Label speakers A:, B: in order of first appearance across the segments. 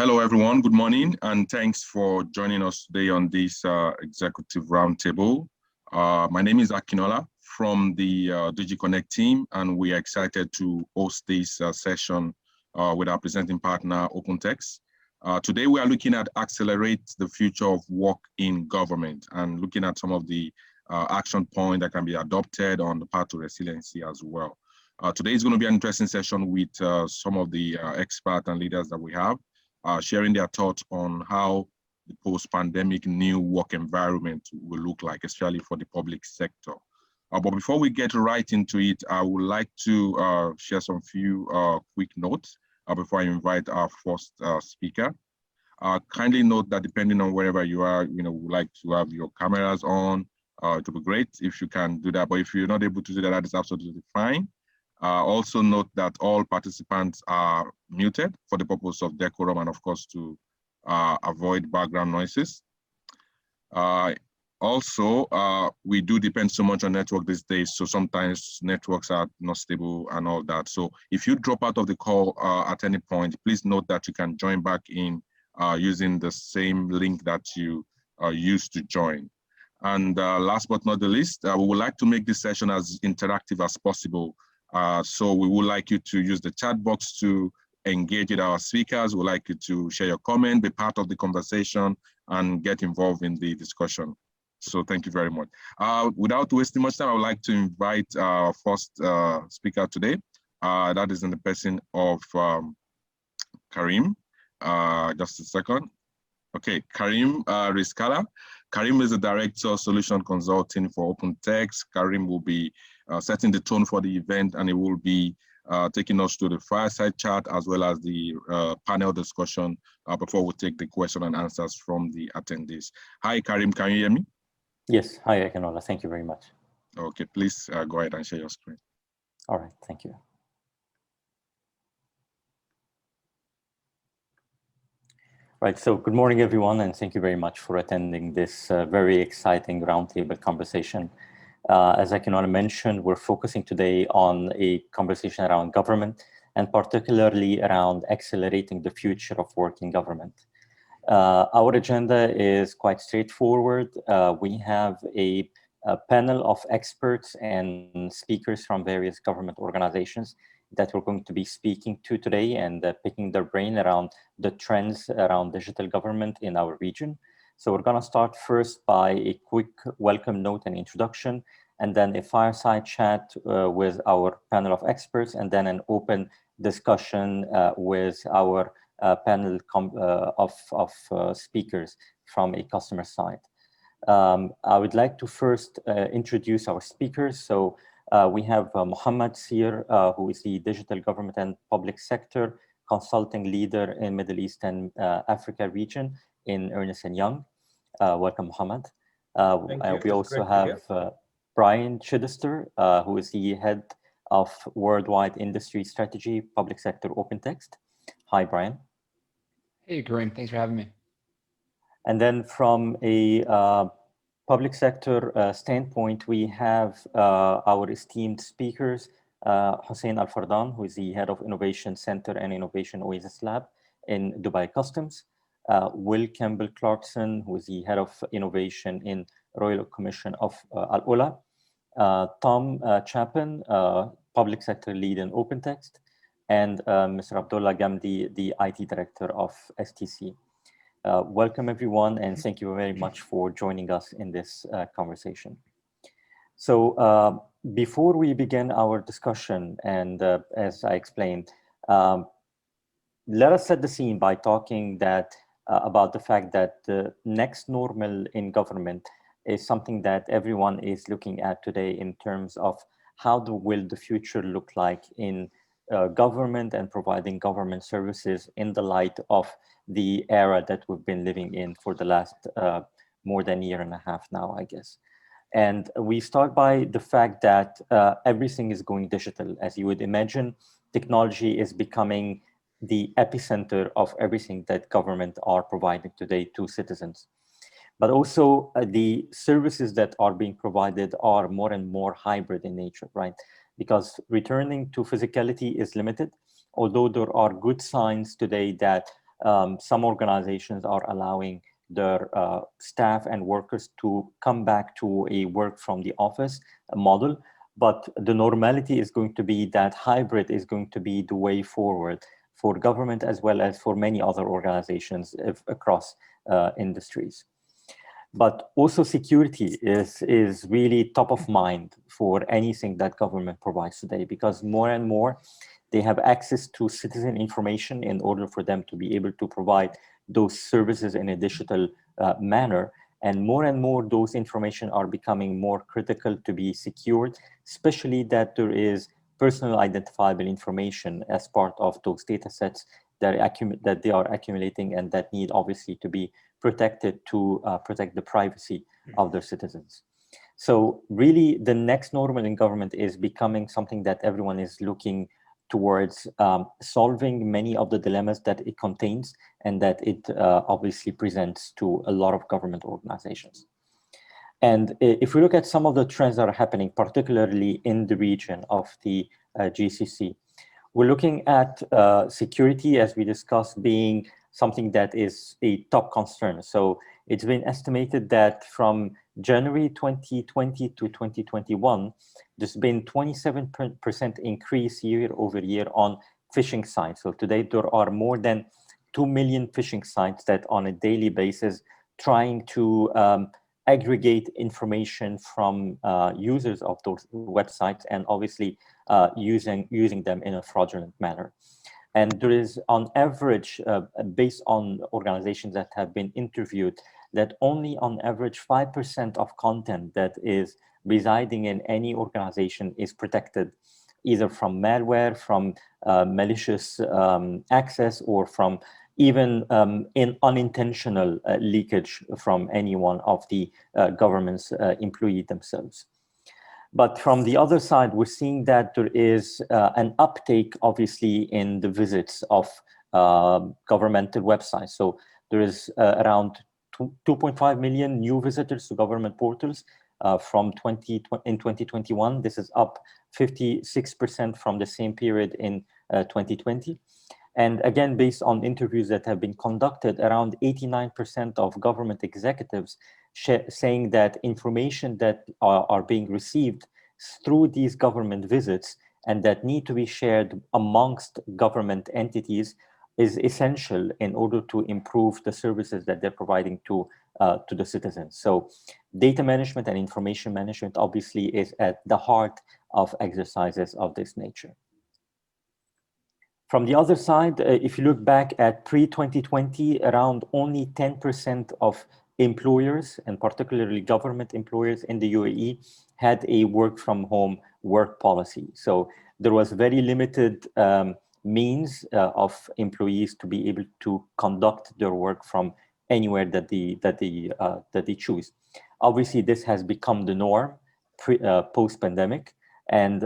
A: Hello, everyone. Good morning, and thanks for joining us today on this executive roundtable. My name is AIUla from the DigiConnect team, and we are excited to host this session with our presenting partner, OpenText. Today, we are looking at accelerate the future of work in government and looking at some of the action points that can be adopted on the path to resiliency as well. Today is going to be an interesting session with some of the experts and leaders that we have. Sharing their thoughts on how the post-pandemic new work environment will look like, especially for the public sector. But before we get right into it, I would like to share some few quick notes before I invite our first speaker. Kindly note that depending on wherever you are, we'd like to have your cameras on. It would be great if you can do that, but if you're not able to do that, that is absolutely fine. Also note that all participants are muted for the purpose of decorum and of course to avoid background noises. We do depend so much on network these days, so sometimes networks are not stable and all that. So if you drop out of the call at any point, please note that you can join back in using the same link that you used to join. And last but not the least, we would like to make this session as interactive as possible. So we would like you to use the chat box to engage with our speakers. We'd like you to share your comment, be part of the conversation, and get involved in the discussion. So thank you very much. Without wasting much time, I would like to invite our first speaker today. That is in the person of Karim. Just a second. Okay, Karim Rizkallah. Karim is the Director of Solution Consulting for OpenText. Karim will be setting the tone for the event, and he will be taking us to the fireside chat as well as the panel discussion before we take the question and answers from the attendees. Hi, Karim, can you hear me?
B: Yes, hi, AIUla. Thank you very much.
A: Okay, please go ahead and share your screen.
B: All right, thank you. Right, so good morning, everyone, and thank you very much for attending this very exciting roundtable conversation. As AIUla mentioned, we're focusing today on a conversation around government and particularly around accelerating the future of work in government. Our agenda is quite straightforward. We have a panel of experts and speakers from various government organizations that we're going to be speaking to today and picking their brain around the trends around digital government in our region. So we're gonna start first by a quick welcome note and introduction, and then a fireside chat with our panel of experts, and then an open discussion with our panel of speakers from a customer side. I would like to first introduce our speakers. So we have Mohammad Sear, who is the Digital Government and Public Sector Consulting Leader in Middle East and Africa region in Ernst & Young. Welcome, Mohammad. We also have Brian Chidester, who is the Head of Worldwide Industry Strategy, Public Sector OpenText. Hi, Brian.
C: Hey, Karim. Thanks for having me.
B: And then from a public sector standpoint, we have our esteemed speakers, Hussain Fardan, who is the Head of Innovation Center and Innovation Oasis Lab in Dubai Customs, Will Kemble-Clarkson, who is the Head of Innovation in Royal Commission of AIUla, Tom Chapin, Public Sector Lead in OpenText, and Mr. Abdullah Alghamdi, the IT Director of STC. Welcome everyone, and thank you very much for joining us in this conversation. So before we begin our discussion, and as I explained, let us set the scene by talking about the fact that the next normal in government is something that everyone is looking at today in terms of how will the future look like in government and providing government services in the light of the era that we've been living in for the last more than a year and a half now, I guess. And we start by the fact that everything is going digital. As you would imagine, technology is becoming the epicenter of everything that government are providing today to citizens. But also the services that are being provided are more and more hybrid in nature, right? Because returning to physicality is limited, although there are good signs today that Some organizations are allowing their staff and workers to come back to a work from the office model, but the normality is going to be that hybrid is going to be the way forward for government as well as for many other organizations across industries. But also security is really top of mind for anything that government provides today, because more and more they have access to citizen information in order for them to be able to provide those services in a digital manner. And more those information are becoming more critical to be secured, especially that there is personal identifiable information as part of those data sets that they are accumulating and that need obviously to be protected to protect the privacy of their citizens. So really the next normal in government is becoming something that everyone is looking towards solving many of the dilemmas that it contains and that it obviously presents to a lot of government organizations. And if we look at some of the trends that are happening, particularly in the region of the GCC, we're looking at security, as we discussed, being something that is a top concern. So it's been estimated that from January 2020 to 2021, there's been 27% increase year over year on phishing sites. So today there are more than 2 million phishing sites that on a daily basis trying to aggregate information from users of those websites and obviously using them in a fraudulent manner. And there is on average, based on organizations that have been interviewed, that only on average 5% of content that is residing in any organization is protected, either from malware, from malicious access, or from even in unintentional leakage from any one of the government's employees themselves. But from the other side, we're seeing that there is an uptake, obviously, in the visits of governmental websites. So there is around 2.5 million new visitors to government portals in 2021. This is up 56% from the same period in 2020. And again, based on interviews that have been conducted, around 89% of government executives saying that information that are being received through these government visits and that need to be shared amongst government entities is essential in order to improve the services that they're providing to the citizens. So data management and information management obviously is at the heart of exercises of this nature. From the other side, if you look back at pre-2020, around only 10% of employers, and particularly government employers in the UAE, had a work from home work policy. So there was very limited means of employees to be able to conduct their work from anywhere that they choose. Obviously, this has become the norm post-pandemic, and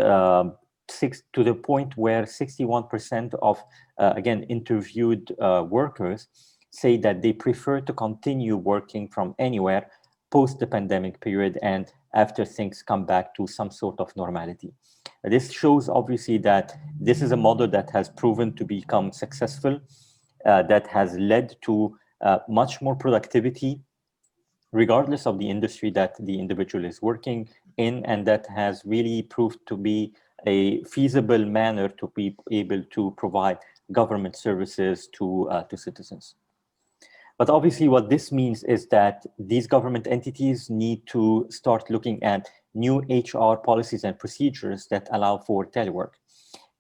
B: to the point where 61% of, again, interviewed workers say that they prefer to continue working from anywhere post the pandemic period and after things come back to some sort of normality. This shows obviously that this is a model that has proven to become successful, that has led to much more productivity regardless of the industry that the individual is working in, and that has really proved to be a feasible manner to be able to provide government services to citizens. But obviously what this means is that these government entities need to start looking at new HR policies and procedures that allow for telework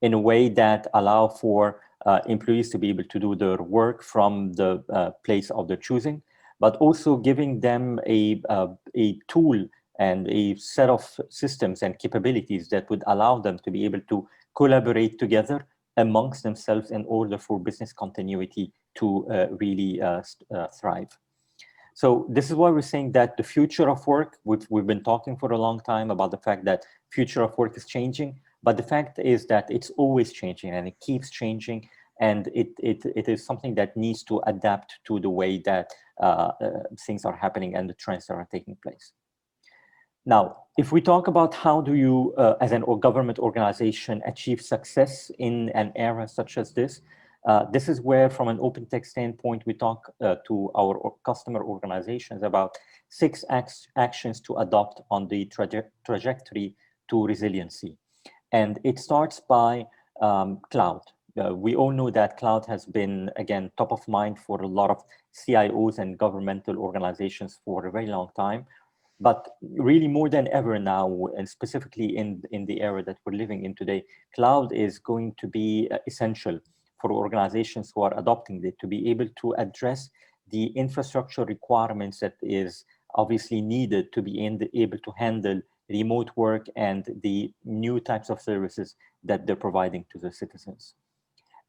B: in a way that allow for employees to be able to do their work from the place of their choosing, but also giving them a tool and a set of systems and capabilities that would allow them to be able to collaborate together amongst themselves in order for business continuity to really thrive. So this is why we're saying that the future of work, we've been talking for a long time about the fact that future of work is changing, but the fact is that it's always changing and it keeps changing, and it is something that needs to adapt to the way that things are happening and the trends that are taking place. Now, if we talk about how do you, as a government organization, achieve success in an era such as this, This is where, from an OpenText standpoint, we talk to our customer organizations about 6 actions to adopt on the trajectory to resiliency. And it starts by cloud. We all know that cloud has been, again, top of mind for a lot of CIOs and governmental organizations for a very long time. But really more than ever now, and specifically in the era that we're living in today, cloud is going to be essential for organizations who are adopting it to be able to address the infrastructure requirements that is obviously needed to be able to handle remote work and the new types of services that they're providing to the citizens.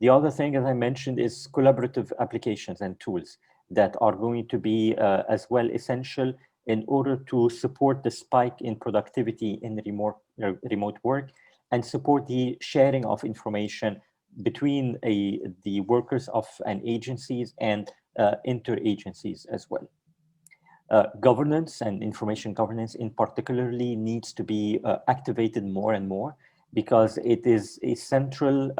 B: The other thing, as I mentioned, is collaborative applications and tools that are going to be as well essential in order to support the spike in productivity in remote work and support the sharing of information between the workers of an agencies and inter-agencies as well. Governance and information governance in particularly needs to be activated more and more because it is a central,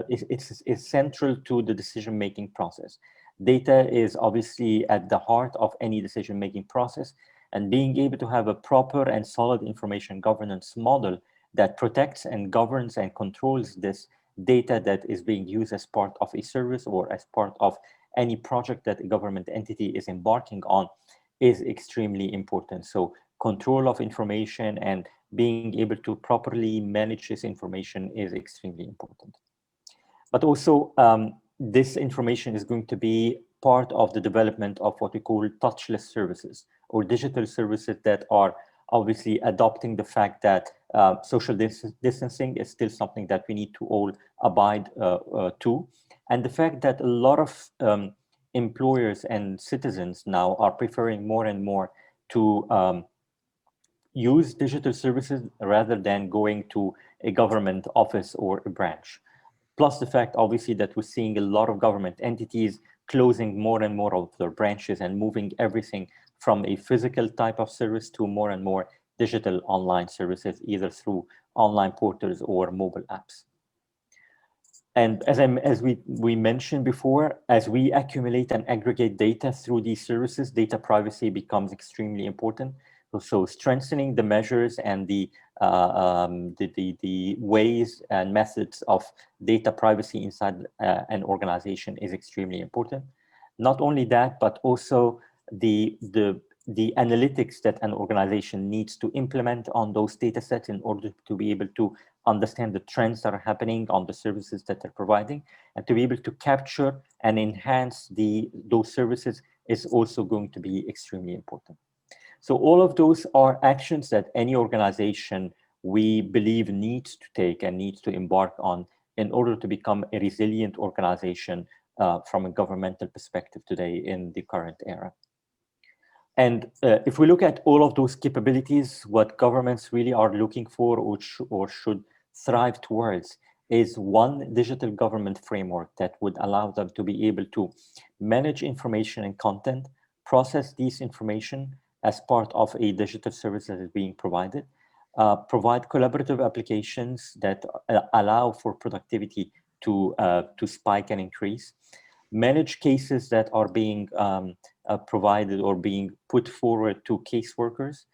B: it's central to the decision-making process. Data is obviously at the heart of any decision-making process, and being able to have a proper and solid information governance model that protects and governs and controls this data that is being used as part of a service or as part of any project that a government entity is embarking on is extremely important. So control of information and being able to properly manage this information is extremely important. But also, this information is going to be part of the development of what we call touchless services or digital services that are obviously adopting the fact that social distancing is still something that we need to all abide to. And the fact that a lot of employers and citizens now are preferring more and more to use digital services rather than going to a government office or a branch. Plus the fact, obviously, that we're seeing a lot of government entities closing more and more of their branches and moving everything from a physical type of service to more and more digital online services, either through online portals or mobile apps. And as we mentioned before, as we accumulate and aggregate data through these services, data privacy becomes extremely important. So strengthening the measures and the ways and methods of data privacy inside an organization is extremely important. Not only that, but also the analytics that an organization needs to implement on those data sets in order to be able to understand the trends that are happening on the services that they're providing, and to be able to capture and enhance those services is also going to be extremely important. So all of those are actions that any organization we believe needs to take and needs to embark on in order to become a resilient organization from a governmental perspective today in the current era. And if we look at all of those capabilities, what governments really are looking for or should thrive towards is one digital government framework that would allow them to be able to manage information and content, process these information as part of a digital service that is being provided, provide collaborative applications that allow for productivity to spike and increase, manage cases that are being provided or being put forward to caseworkers,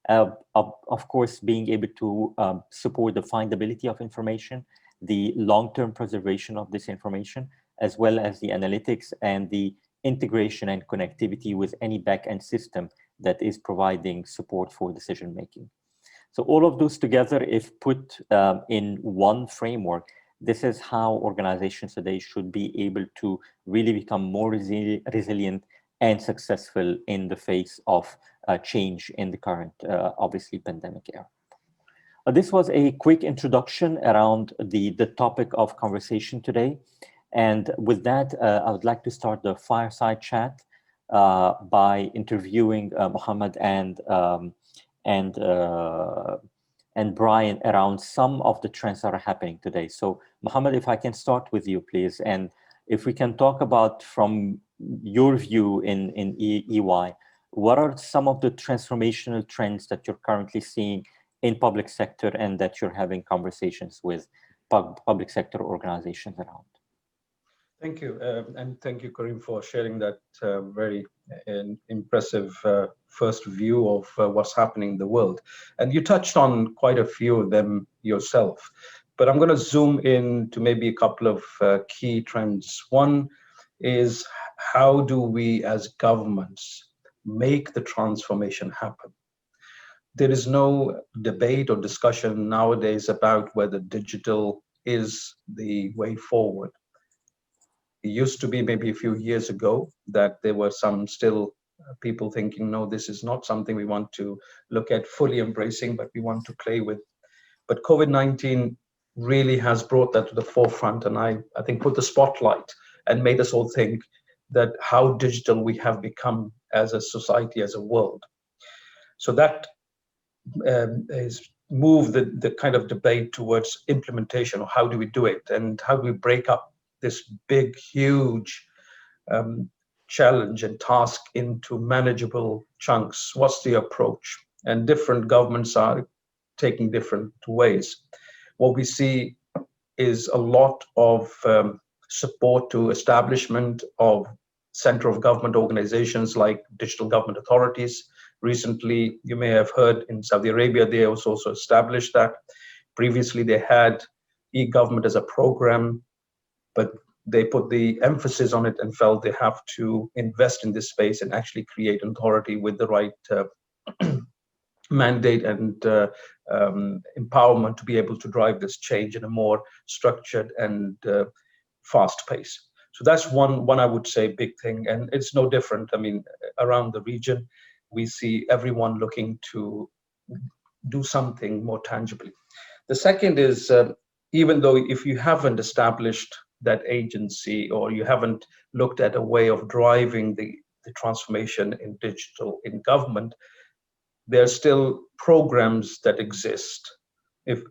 B: of course, being able to support the findability of information, the long-term preservation of this information, as well as the analytics and the integration and connectivity with any back-end system that is providing support for decision-making. So all of those together, if put in one framework, this is how organizations today should be able to really become more resilient and successful in the face of change in the current, obviously, pandemic era. This was a quick introduction around the topic of conversation today. And with that, I would like to start the fireside chat by interviewing Mohammad and Brian around some of the trends that are happening today. So Mohammad, if I can start with you, please. And if we can talk about from your view in EY, what are some of the transformational trends that you're currently seeing in public sector and that you're having conversations with public sector organizations around?
D: Thank you. And thank you, Karim, for sharing that very impressive first view of what's happening in the world. And you touched on quite a few of them yourself, but I'm going to zoom in to maybe a couple of key trends. One is, how do we as governments make the transformation happen? There is no debate or discussion nowadays about whether digital is the way forward. It used to be maybe a few years ago that there were some still people thinking, no, this is not something we want to look at fully embracing, but we want to play with. But COVID-19 really has brought that to the forefront, and I think put the spotlight and made us all think that how digital we have become as a society, as a world. So that is move the kind of debate towards implementation, or how do we do it, and how do we break up this big, huge challenge and task into manageable chunks. What's the approach? And different governments are taking different ways. What we see is a lot of support to establishment of center of government organizations like digital government authorities. Recently, you may have heard in Saudi Arabia, they also established that. Previously, they had e-government as a program, but they put the emphasis on it and felt they have to invest in this space and actually create an authority with the right mandate and empowerment to be able to drive this change in a more structured and fast pace. So that's one I would say big thing, and it's no different. I mean, around the region, we see everyone looking to do something more tangibly. The second is, even though if you haven't established that agency, or you haven't looked at a way of driving the transformation in digital in government, there are still programs that exist.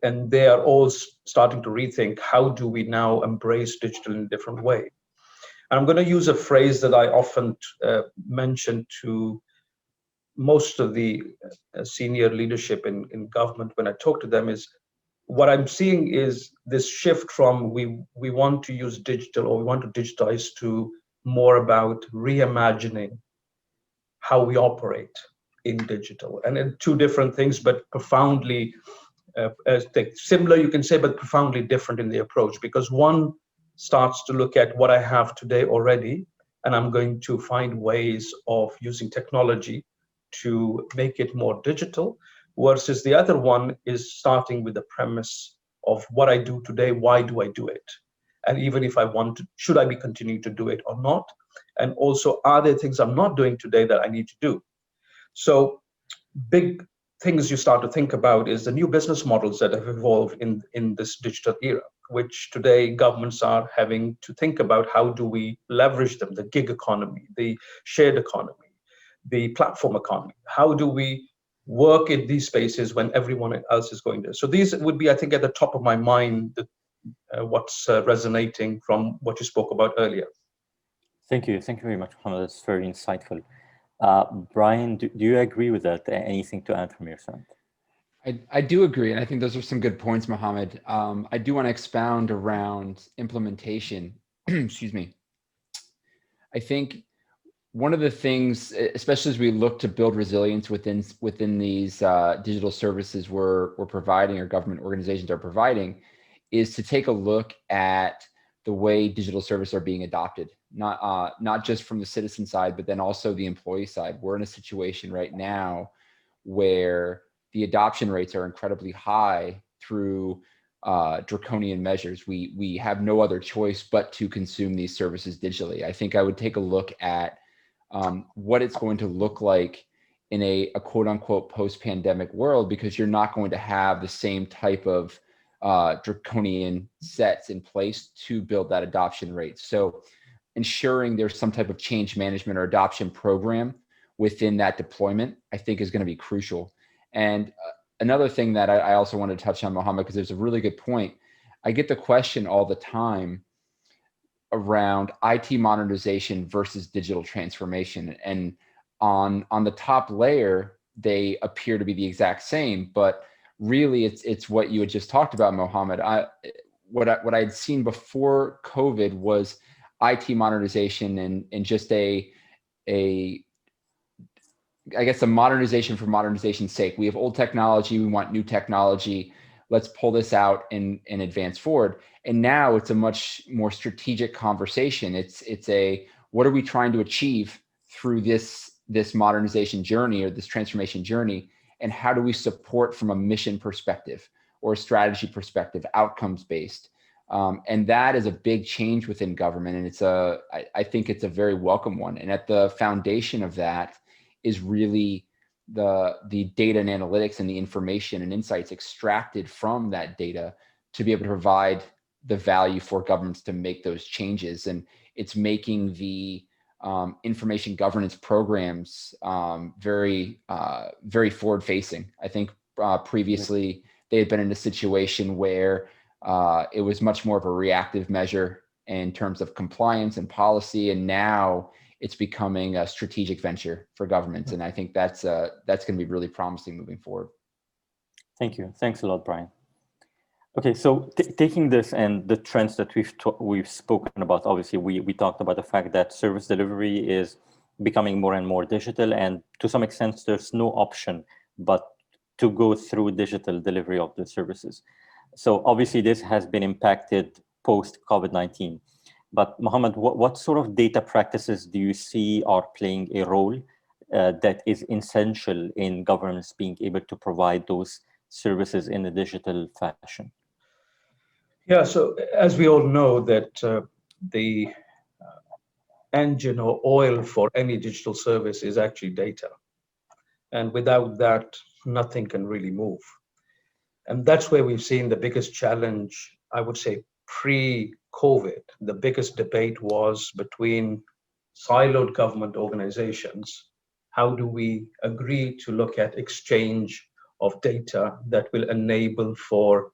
D: And they are all starting to rethink, how do we now embrace digital in a different way? And I'm going to use a phrase that I often mention to most of the senior leadership in government when I talk to them, is what I'm seeing is this shift from we want to use digital, or we want to digitize, to more about reimagining how we operate in digital. And in two different things, but profoundly similar, you can say, but profoundly different in the approach. Because one starts to look at what I have today already, and I'm going to find ways of using technology to make it more digital, versus the other one is starting with the premise of what I do today, why do I do it? And even if I want to, should I be continuing to do it or not? And also, are there things I'm not doing today that I need to do? So big things you start to think about is the new business models that have evolved in this digital era, which today governments are having to think about, how do we leverage them, the gig economy, the shared economy, the platform economy. How do we work in these spaces when everyone else is going there? So these would be, I think, at the top of my mind, what's resonating from what you spoke about earlier.
B: Thank you very much, Mohammad. That's very insightful. Brian, do you agree with that? Anything to add from your side?
C: I do agree, and I think those are some good points, Mohammed. I do want to expound around implementation. Excuse me. I think one of the things, especially as we look to build resilience within these digital services we're providing, or government organizations are providing, is to take a look at the way digital services are being adopted, not just from the citizen side, but then also the employee side. We're in a situation right now where the adoption rates are incredibly high through draconian measures. We have no other choice but to consume these services digitally. I think I would take a look at what it's going to look like in a quote unquote post-pandemic world, because you're not going to have the same type of draconian sets in place to build that adoption rate. So ensuring there's some type of change management or adoption program within that deployment, I think, is going to be crucial. And another thing that I also want to touch on, Mohammed, because there's a really good point. I get the question all the time around IT modernization versus digital transformation. And on the top layer, they appear to be the exact same, but really it's what you had just talked about, Mohammed. What I had seen before COVID was IT modernization and just I guess a modernization for modernization's sake. We have old technology, we want new technology. Let's pull this out and advance forward. And now it's a much more strategic conversation. It's a, what are we trying to achieve through this modernization journey or this transformation journey? And how do we support from a mission perspective or a strategy perspective, outcomes based? And that is a big change within government. And I think it's a very welcome one. And at the foundation of that is really the data and analytics and the information and insights extracted from that data to be able to provide the value for governments to make those changes. And it's making the information governance programs very forward facing. I think previously they had been in a situation where it was much more of a reactive measure in terms of compliance and policy, and now it's becoming a strategic venture for governments. And I think that's going to be really promising moving forward.
B: Thank you. Thanks a lot, Brian. Okay, so taking this and the trends that we've spoken about, obviously we talked about the fact that service delivery is becoming more and more digital, and to some extent there's no option but to go through digital delivery of the services. So obviously this has been impacted post-COVID-19. But Mohammad, what sort of data practices do you see are playing a role that is essential in governments being able to provide those services in a digital fashion?
D: Yeah, so as we all know that the engine or oil for any digital service is actually data. And without that, nothing can really move. And that's where we've seen the biggest challenge, I would say, pre-COVID. The biggest debate was between siloed government organizations. How do we agree to look at exchange of data that will enable for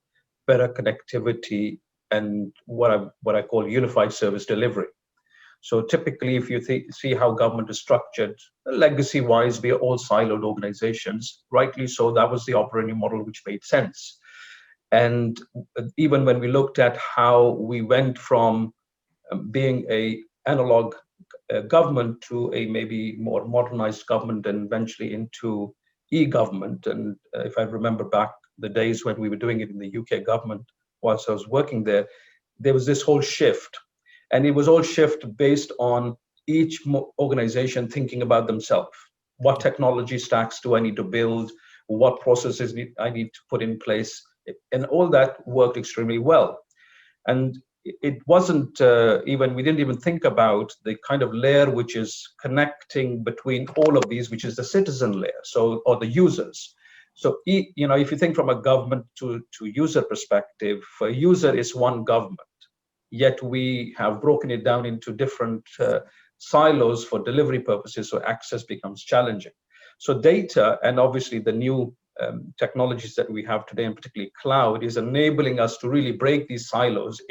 D: better connectivity and what I call unified service delivery? So typically, if you see how government is structured, legacy-wise, we are all siloed organizations. Rightly so, that was the operating model which made sense. And even when we looked at how we went from being an analog government to a maybe more modernized government and eventually into e-government. And if I remember back the days when we were doing it in the UK government, whilst I was working there, there was this whole shift. And it was all shift based on each organization thinking about themselves. What technology stacks do I need to build? What processes I need to put in place? And all that worked extremely well. And it wasn't we didn't even think about the kind of layer which is connecting between all of these, which is the citizen layer, or the users. So, if you think from a government to user perspective, a user is one government, yet we have broken it down into different silos for delivery purposes, so access becomes challenging. So data, and obviously the new technologies that we have today, and particularly cloud, is enabling us to really break these silos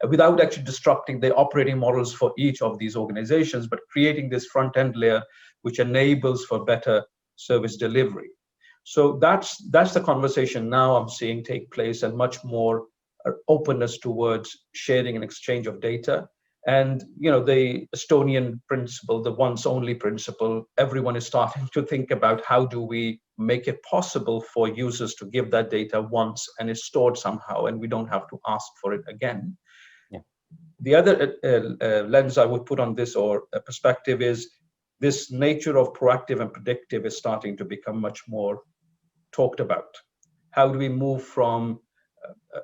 D: without actually disrupting the operating models for each of these organizations, but creating this front-end layer which enables for better service delivery. So that's the conversation now I'm seeing take place, and much more openness towards sharing and exchange of data. And the Estonian principle, the once only principle, everyone is starting to think about how do we make it possible for users to give that data once and it's stored somehow and we don't have to ask for it again.
B: Yeah.
D: The other lens I would put on this, or a perspective, is this nature of proactive and predictive is starting to become much more talked about. How do we move from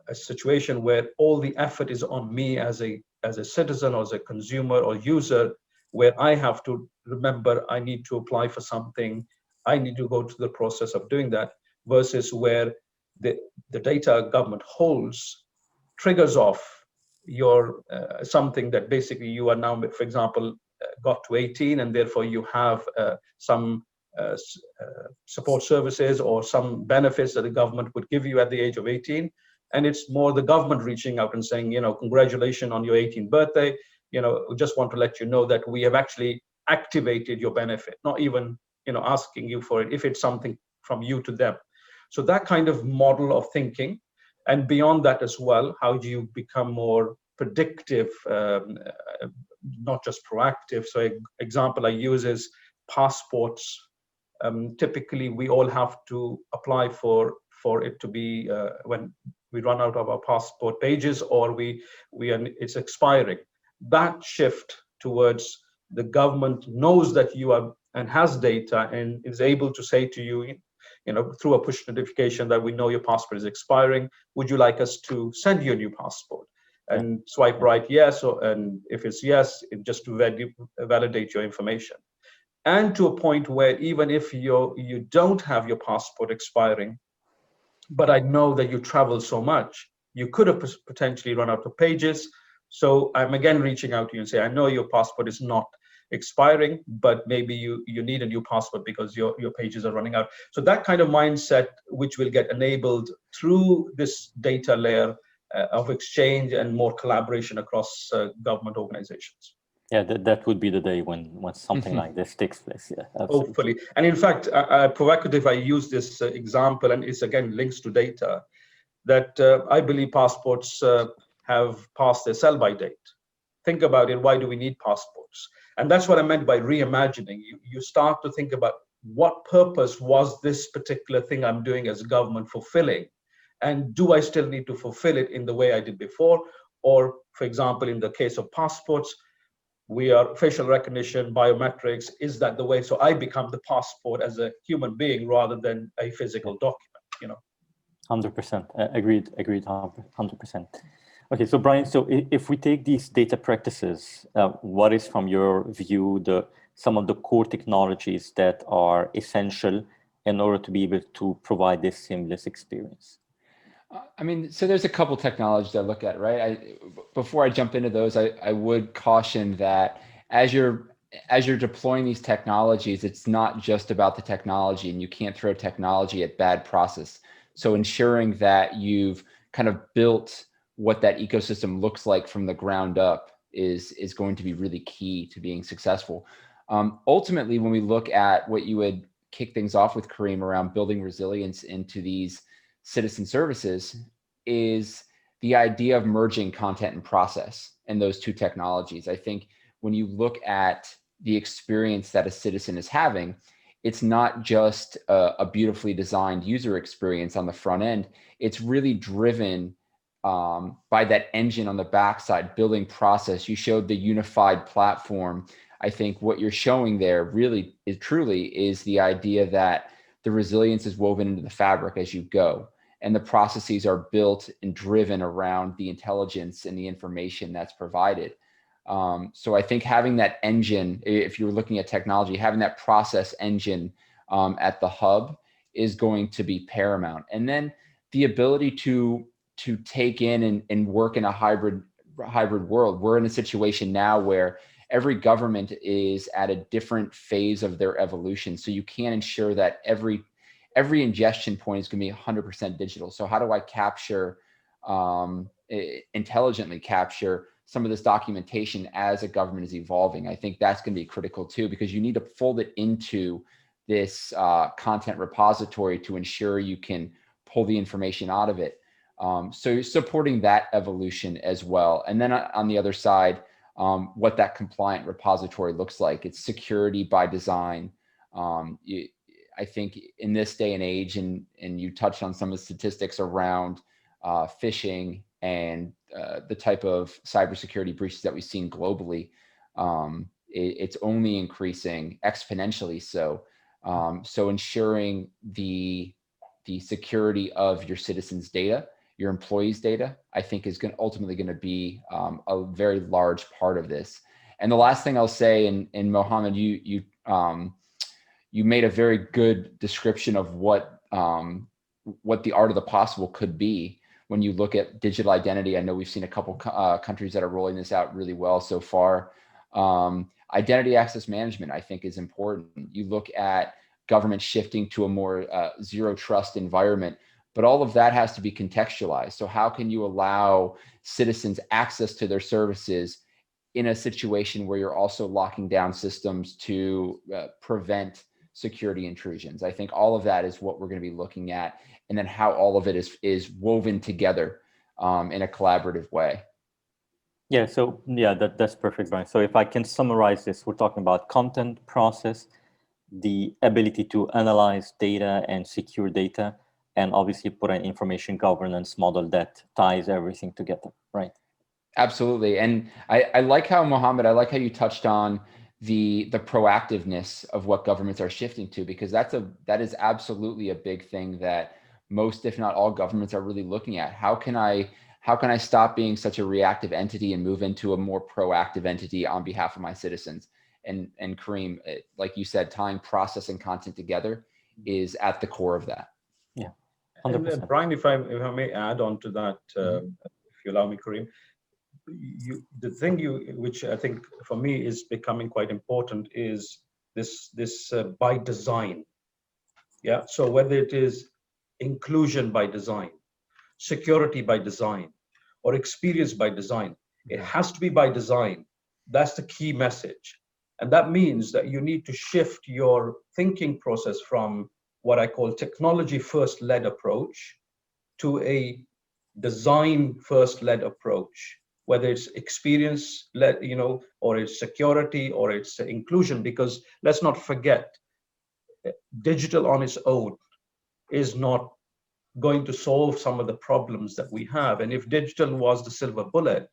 D: a situation where all the effort is on me as a citizen or as a consumer or user, where I have to remember I need to apply for something, I need to go through the process of doing that, versus where the data government holds triggers off your something that basically you are now, for example, got to 18, and therefore you have some support services or some benefits that the government would give you at the age of 18. And it's more the government reaching out and saying, congratulations on your 18th birthday. We just want to let you know that we have actually activated your benefit, not even, asking you for it, if it's something from you to them. So that kind of model of thinking, and beyond that as well, how do you become more predictive, not just proactive. So example I use is passports. Typically, we all have to apply for it to be when we run out of our passport pages, or it's expiring. That shift towards the government knows that you are and has data and is able to say to you, through a push notification that we know your passport is expiring. Would you like us to send you a new passport? And swipe right yes, and if it's yes, just to validate your information. And to a point where even if you don't have your passport expiring, but I know that you travel so much, you could have potentially run out of pages. So I'm again reaching out to you and say, I know your passport is not expiring, but maybe you need a new passport because your pages are running out. So that kind of mindset, which will get enabled through this data layer of exchange and more collaboration across government organizations.
B: Yeah, that would be the day when something like this takes place. Yeah, absolutely.
D: Hopefully. And in fact, provocative, I use this example, and it's again links to data, that I believe passports have passed their sell-by date. Think about it, why do we need passports? And that's what I meant by reimagining. You start to think about what purpose was this particular thing I'm doing as a government fulfilling? And do I still need to fulfill it in the way I did before? Or, for example, in the case of passports, we are facial recognition, biometrics. Is that the way? So I become the passport as a human being rather than a physical document,
B: 100%. Agreed, 100%. Okay, so Brian, so if we take these data practices, what is from your view some of the core technologies that are essential in order to be able to provide this seamless experience?
C: I mean, so there's a couple technologies I look at, right? Before I jump into those, I would caution that as you're deploying these technologies, it's not just about the technology, and you can't throw technology at bad process. So ensuring that you've kind of built what that ecosystem looks like from the ground up is going to be really key to being successful. Ultimately, when we look at what you would kick things off with, Karim, around building resilience into these citizen services, is the idea of merging content and process and those two technologies. I think when you look at the experience that a citizen is having, it's not just a beautifully designed user experience on the front end. It's really driven by that engine on the backside, building process. You showed the unified platform. I think what you're showing there really is truly is the idea that the resilience is woven into the fabric as you go, and the processes are built and driven around the intelligence and the information that's provided. So I think having that engine, if you're looking at technology, having that process engine at the hub is going to be paramount. And then the ability to take in and work in a hybrid world. We're in a situation now where every government is at a different phase of their evolution. So you can't ensure that every ingestion point is going to be 100% digital. So how do I capture, intelligently capture some of this documentation as a government is evolving? I think that's going to be critical too, because you need to fold it into this content repository to ensure you can pull the information out of it. So you're supporting that evolution as well. And then on the other side, what that compliant repository looks like. It's security by design. I think in this day and age, and you touched on some of the statistics around phishing and the type of cybersecurity breaches that we've seen globally, it's only increasing exponentially. So ensuring the security of your citizens' data, your employees' data, I think is ultimately going to be a very large part of this. And the last thing I'll say, and Mohammad, you made a very good description of what the art of the possible could be when you look at digital identity. I know we've seen a couple countries that are rolling this out really well so far. Identity access management, I think, is important. You look at government shifting to a more zero trust environment, but all of that has to be contextualized. So how can you allow citizens access to their services in a situation where you're also locking down systems to prevent security intrusions? I think all of that is what we're going to be looking at, and then how all of it is woven together in a collaborative way.
B: Yeah, so yeah, that's perfect, Brian. So if I can summarize this, we're talking about content, process, the ability to analyze data and secure data, and obviously put an information governance model that ties everything together, right?
C: Absolutely. And I like how, Mohammed, I like how you touched on the proactiveness of what governments are shifting to, because that is absolutely a big thing that most, if not all, governments are really looking at. How can I stop being such a reactive entity and move into a more proactive entity on behalf of my citizens? And Karim, like you said, tying process and content together is at the core of that.
B: Yeah,
D: 100%. And Brian, if I may add on to that, if you allow me, Karim, the thing which I think for me is becoming quite important is this by design. Yeah. So whether it is inclusion by design, security by design, or experience by design, it has to be by design. That's the key message. And that means that you need to shift your thinking process from what I call technology first led approach to a design first led approach, whether it's experience led, or it's security or it's inclusion, because let's not forget, digital on its own is not going to solve some of the problems that we have. And if digital was the silver bullet,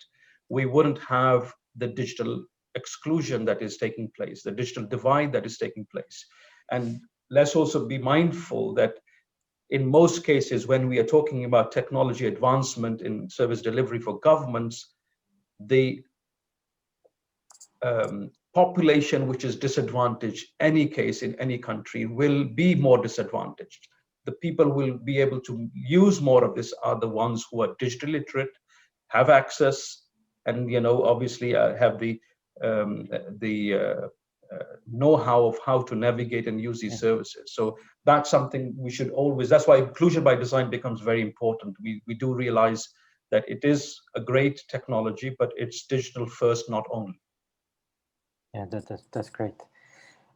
D: we wouldn't have the digital exclusion that is taking place, the digital divide that is taking place. And let's also be mindful that in most cases, when we are talking about technology advancement in service delivery for governments, the population which is disadvantaged, any case in any country, will be more disadvantaged. The people will be able to use more of this are the ones who are digitally literate, have access, and obviously have the know-how of how to navigate and use these services. So that's something we should always, that's why inclusion by design becomes very important. We do realize that it is a great technology, but it's digital first, not only.
B: Yeah, that's great.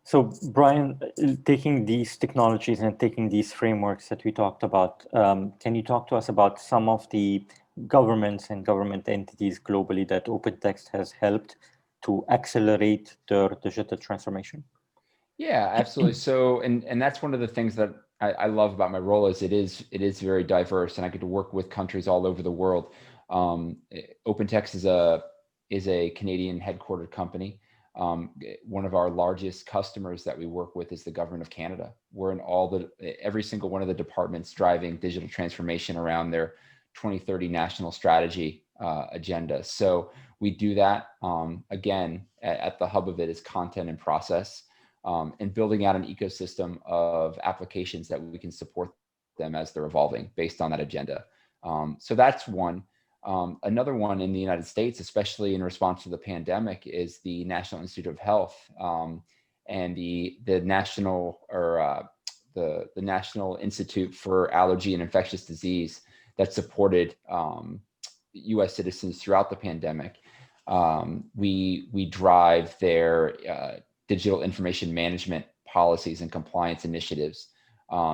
B: So Brian, taking these technologies and taking these frameworks that we talked about, can you talk to us about some of the governments and government entities globally that OpenText has helped to accelerate their digital transformation?
C: Yeah, absolutely. So, and that's one of the things that I love about my role is it is very diverse, and I get to work with countries all over the world. OpenText is a Canadian headquartered company. One of our largest customers that we work with is the Government of Canada. We're in every single one of the departments driving digital transformation around their 2030 national strategy agenda. So we do that, again, at the hub of it is content and process, and building out an ecosystem of applications that we can support them as they're evolving based on that agenda. So that's one. Another one in the United States, especially in response to the pandemic, is the National Institute of Health and the National Institute for Allergy and Infectious Disease that supported U.S. citizens throughout the pandemic. We drive their digital information management policies and compliance initiatives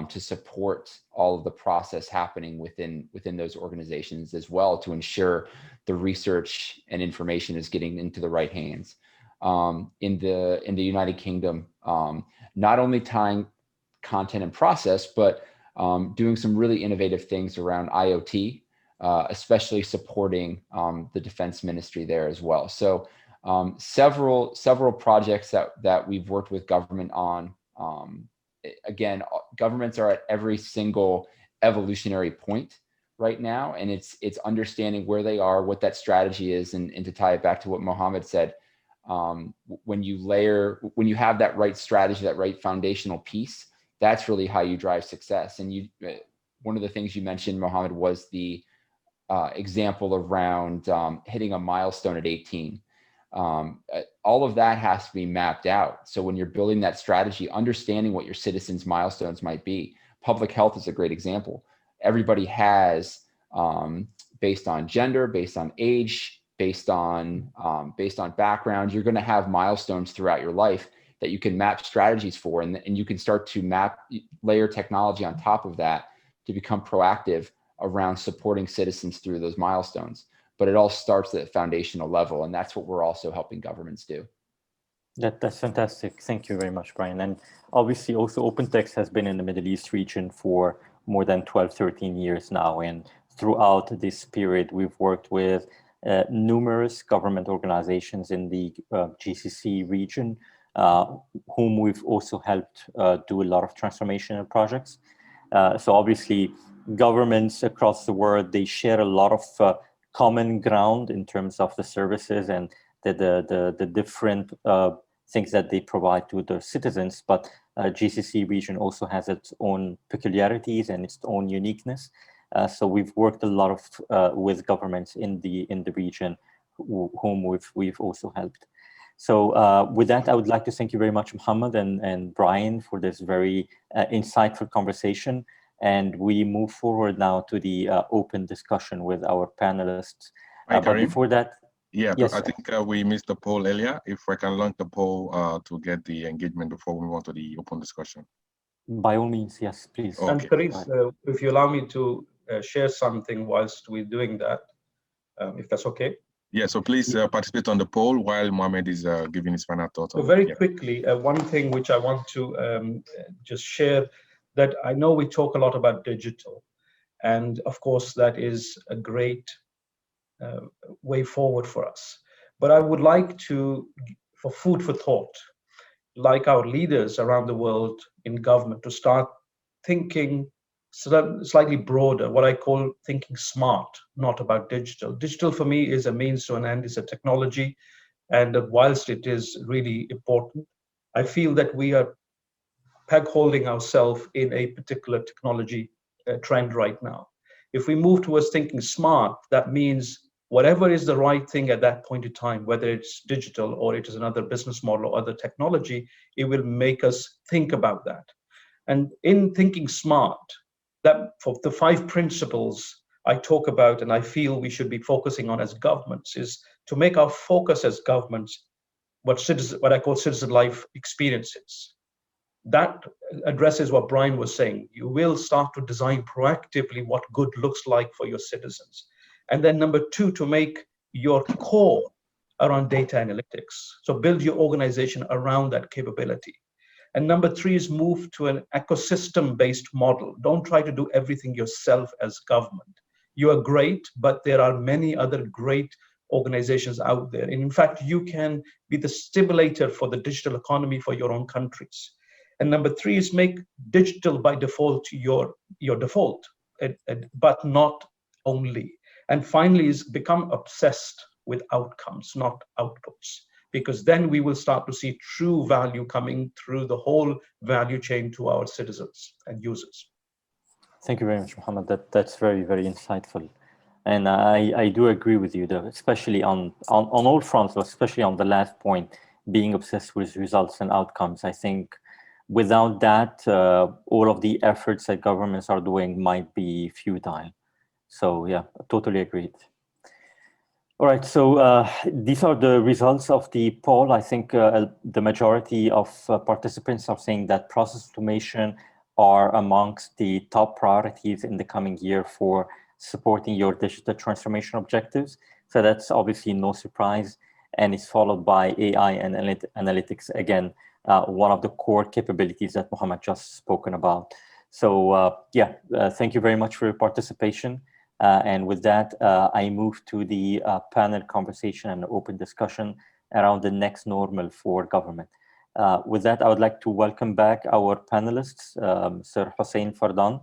C: to support all of the process happening within those organizations as well, to ensure the research and information is getting into the right hands. In the United Kingdom, not only tying content and process, but doing some really innovative things around IoT, especially supporting the Defense Ministry there as well. So several projects that we've worked with government on. Again, governments are at every single evolutionary point right now, and it's understanding where they are, what that strategy is, and to tie it back to what Mohammad said, when you have that right strategy, that right foundational piece, that's really how you drive success. And one of the things you mentioned, Mohammad, was the example around hitting a milestone at 18. All of that has to be mapped out. So when you're building that strategy, understanding what your citizens' milestones might be. Public health is a great example. Everybody has, based on gender, based on age, based on background, you're going to have milestones throughout your life that you can map strategies for, and you can start to layer technology on top of that to become proactive around supporting citizens through those milestones. but it all starts at foundational level. And that's what we're also helping governments do.
B: That's fantastic. Thank you very much, Brian. And obviously also OpenText has been in the Middle East region for more than 12, 13 years now. And throughout this period, we've worked with numerous government organizations in the GCC region, whom we've also helped do a lot of transformational projects. So obviously governments across the world, they share a lot of common ground in terms of the services and the different things that they provide to their citizens, but GCC region also has its own peculiarities and its own uniqueness. So we've worked a lot of with governments in the region, whom we've also helped. So with that, I would like to thank you very much, Mohammad and Brian, for this very insightful conversation. And we move forward now to the open discussion with our panelists.
A: Hi,
B: but before that,
A: yeah,
B: yes,
A: I think we missed the poll earlier. If I can launch the poll to get the engagement before we move on to the open discussion.
B: By all means, yes, please.
A: Okay.
D: And Karim, if you allow me to share something whilst we're doing that, if that's okay.
A: Yeah, so please participate on the poll while Mohammad is giving his final thoughts.
D: So very quickly, one thing which I want to just share, that I know we talk a lot about digital, and of course that is a great way forward for us. But I would like to, for food for thought, like our leaders around the world in government, to start thinking slightly broader, what I call thinking smart, not about digital. Digital for me is a means to an end, is a technology. And whilst it is really important, I feel that we are peg holding ourselves in a particular technology trend right now. If we move towards thinking smart, that means whatever is the right thing at that point in time, whether it's digital or it is another business model or other technology, it will make us think about that. And in thinking smart, that for the 5 principles I talk about and I feel we should be focusing on as governments, is to make our focus as governments what I call citizen life experiences. That addresses what Brian was saying. You will start to design proactively what good looks like for your citizens. And then number 2, to make your core around data analytics. So build your organization around that capability. And number 3 is move to an ecosystem-based model. Don't try to do everything yourself as government. You are great, but there are many other great organizations out there. And in fact, you can be the stimulator for the digital economy for your own countries. And number 3 is make digital by default your default, but not only. And finally is become obsessed with outcomes, not outputs, because then we will start to see true value coming through the whole value chain to our citizens and users.
B: Thank you very much, Mohammad. That's very, very insightful. And I do agree with you, though, especially on all fronts, but especially on the last point, being obsessed with results and outcomes. I think without that, all of the efforts that governments are doing might be futile. So yeah, totally agreed. All right, so these are the results of the poll. I think the majority of participants are saying that process automation are amongst the top priorities in the coming year for supporting your digital transformation objectives. So that's obviously no surprise, and it's followed by AI and analytics, again, one of the core capabilities that Mohammad just spoken about. So thank you very much for your participation. And with that, I move to the panel conversation and open discussion around the next normal for government. With that, I would like to welcome back our panelists, Mr. Hussain Fardan,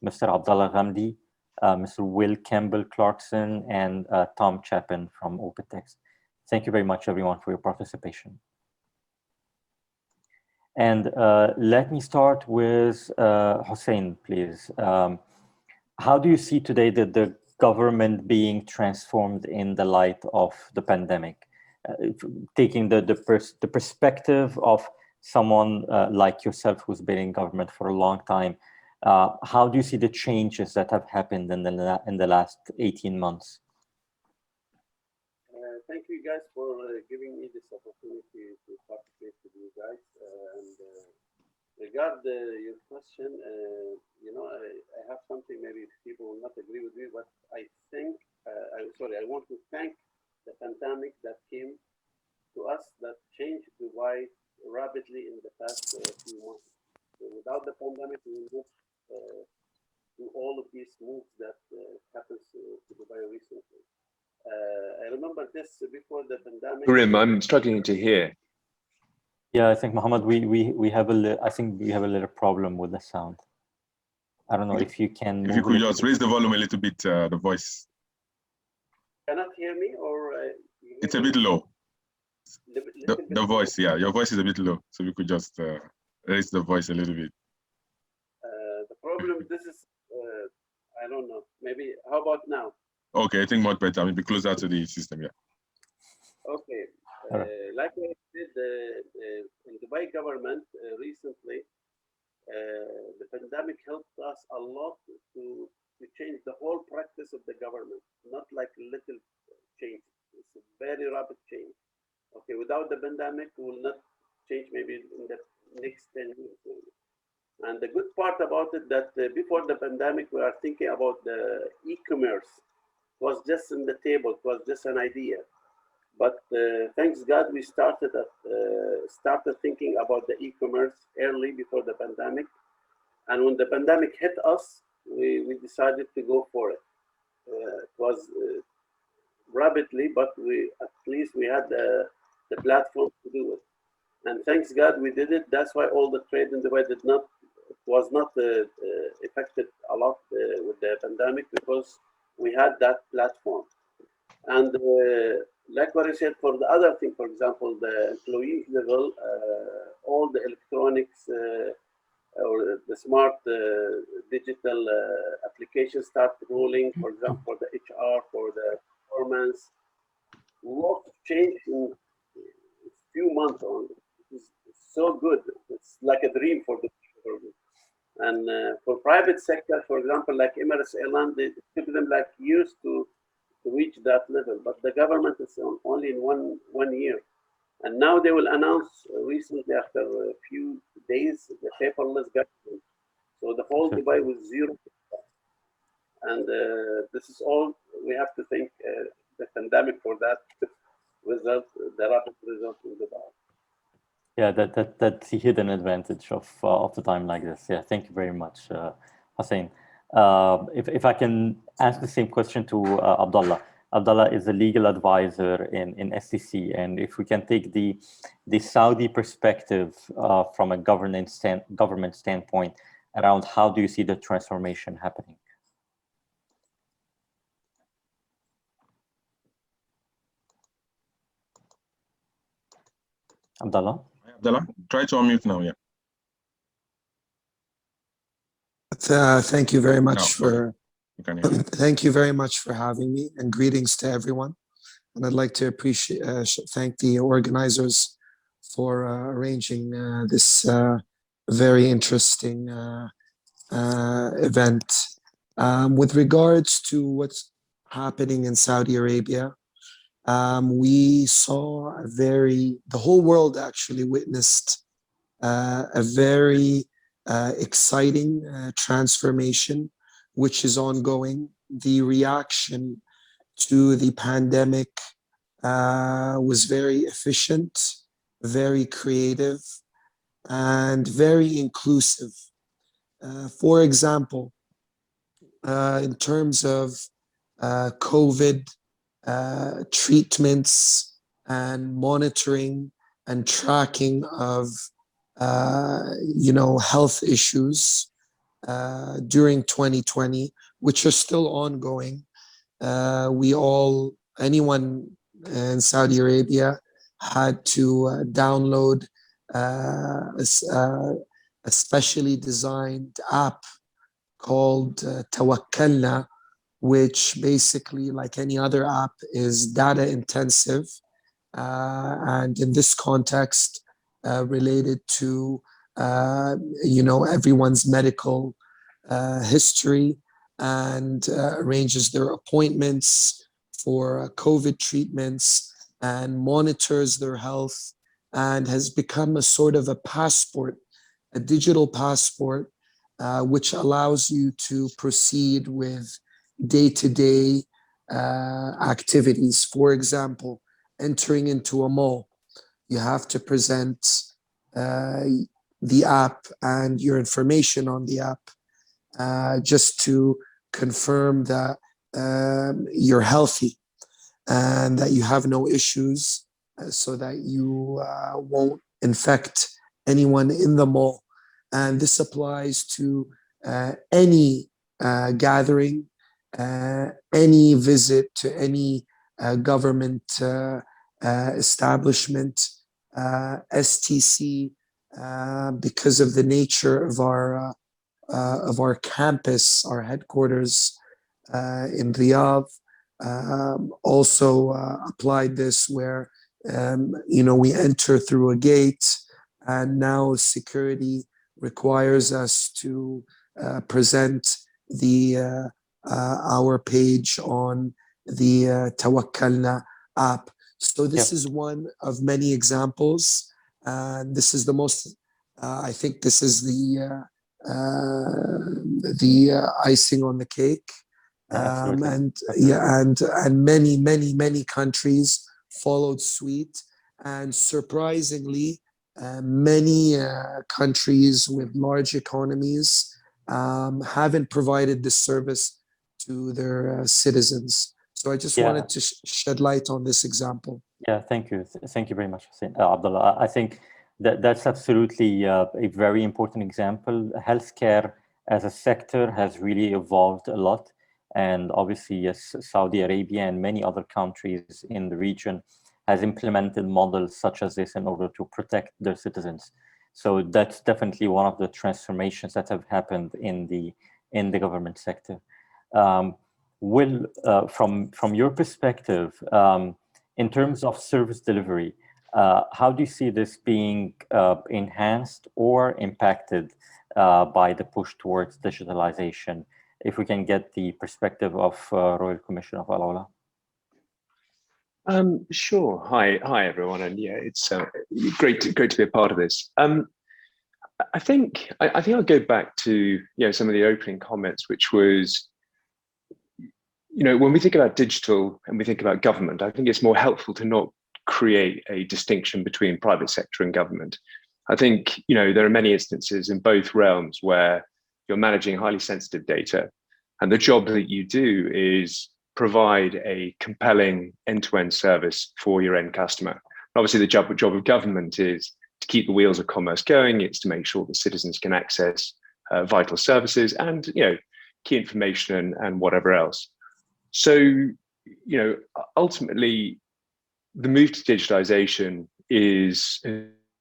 B: Mr. Abdullah Alghamdi, Mr. Will Kemble-Clarkson, and Tom Chapin from OpenText. Thank you very much, everyone, for your participation. And let me start with Hussain, please. How do you see today the government being transformed in the light of the pandemic? Taking the perspective of someone like yourself who's been in government for a long time, how do you see the changes that have happened in the last 18 months?
E: Thank you guys for giving me this opportunity to participate with you guys. Regard your question, I have some something maybe people will not agree with me, but I think, I want to thank the pandemic that came to us that changed the Dubai rapidly in the past few months. So without the pandemic, we would do all of these moves that happens to Dubai recently. I remember this before the pandemic.
F: Karim, I'm struggling to hear.
B: Yeah, I think Mohammad, we have I think we have a little problem with the sound. I don't know if you can.
A: If you could just raise the volume a little bit, the voice.
E: Cannot hear me, or
A: it's a bit low. The voice,
E: low.
A: yeah, your voice is a bit low, so we could just raise the voice a little bit.
E: The problem, this is, I don't know. Maybe. How about now?
A: Okay, I think much better. Maybe closer to the system, yeah.
E: Okay. Like I said, in Dubai government recently, the pandemic helped us a lot to change the whole practice of the government, not like little change. It's a very rapid change. Okay, without the pandemic, we will not change maybe in the next 10 years. Maybe. And the good part about it that before the pandemic, we are thinking about the e-commerce. It was just on the table. It was just an idea. But thanks God, we started thinking about the e-commerce early before the pandemic. And when the pandemic hit us, we decided to go for it. It was rapidly, but at least we had the platform to do it. And thanks God we did it. That's why all the trade in Dubai was not affected a lot with the pandemic, because we had that platform. And like what I said, for the other thing, for example, the employee level, all the electronics or the smart digital applications start rolling, for example, for the HR, for the performance. Lots of change in a few months only. It's so good. It's like a dream for the people. And for private sector, for example, like Emirates Airlines, it took them like years to reach that level, but the government is only in one year. And now they will announce recently, after a few days, the paperless government. So the whole Dubai was zero. And this is all we have to thank the pandemic for that result, the rapid result in Dubai.
B: Yeah, that's the hidden advantage of the time like this. Yeah, thank you very much, Hussain. If I can ask the same question to Abdullah. Abdullah is a legal advisor in STC, and if we can take the Saudi perspective from a government standpoint around how do you see the transformation happening? Abdullah,
A: try to unmute now, yeah.
G: Thank you very much thank you very much for having me, and greetings to everyone. And I'd like to thank the organizers for arranging this very interesting event. With regards to what's happening in Saudi Arabia, we saw the whole world actually witnessed a very exciting transformation, which is ongoing. The reaction to the pandemic was very efficient, very creative, and very inclusive. For example, in terms of COVID treatments and monitoring and tracking of health issues during 2020, which are still ongoing. Anyone in Saudi Arabia had to download a specially designed app called Tawakkalna, which basically, like any other app, is data intensive. And in this context, related to everyone's medical history, and arranges their appointments for COVID treatments and monitors their health, and has become a sort of a passport, a digital passport which allows you to proceed with day-to-day activities. For example, entering into a mall, you have to present the app and your information on the app just to confirm that you're healthy and that you have no issues, so that you won't infect anyone in the mall. And this applies to any gathering, any visit to any government establishment, STC, because of the nature of our campus, our headquarters in Riyadh. Also applied this where we enter through a gate, and now security requires us to present our page on the Tawakkalna app. So this is one of many examples. This is the most, I think this is the icing on the cake. And many countries followed suit. And surprisingly, many countries with large economies haven't provided this service to their citizens. So I just wanted to shed light on this example.
B: Yeah, thank you. Thank you very much, Hussain. Abdullah. I think that's absolutely a very important example. Healthcare as a sector has really evolved a lot. And obviously, yes, Saudi Arabia and many other countries in the region has implemented models such as this in order to protect their citizens. So that's definitely one of the transformations that have happened in the government sector. Will, from your perspective, in terms of service delivery, how do you see this being enhanced or impacted by the push towards digitalization? If we can get the perspective of Royal Commission of AIUla.
F: Sure. Hi everyone, and yeah, it's great to be a part of this. I think I'll go back to some of the opening comments, which was, when we think about digital and we think about government, I think it's more helpful to not create a distinction between private sector and government. I think there are many instances in both realms where you're managing highly sensitive data, and the job that you do is provide a compelling end-to-end service for your end customer. And obviously, the job of government is to keep the wheels of commerce going. It's to make sure that citizens can access vital services and key information and whatever else. So ultimately, the move to digitization is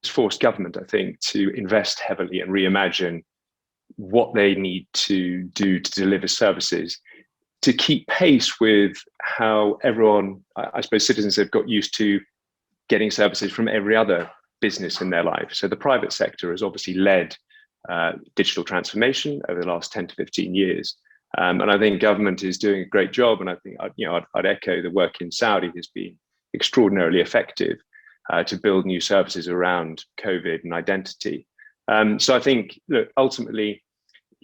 F: forced government, I think, to invest heavily and reimagine what they need to do to deliver services to keep pace with how everyone, I suppose citizens have got used to getting services from every other business in their life. So the private sector has obviously led digital transformation over the last 10 to 15 years. And I think government is doing a great job. And I think I'd echo the work in Saudi has been extraordinarily effective to build new services around COVID and identity. So I think, look, ultimately,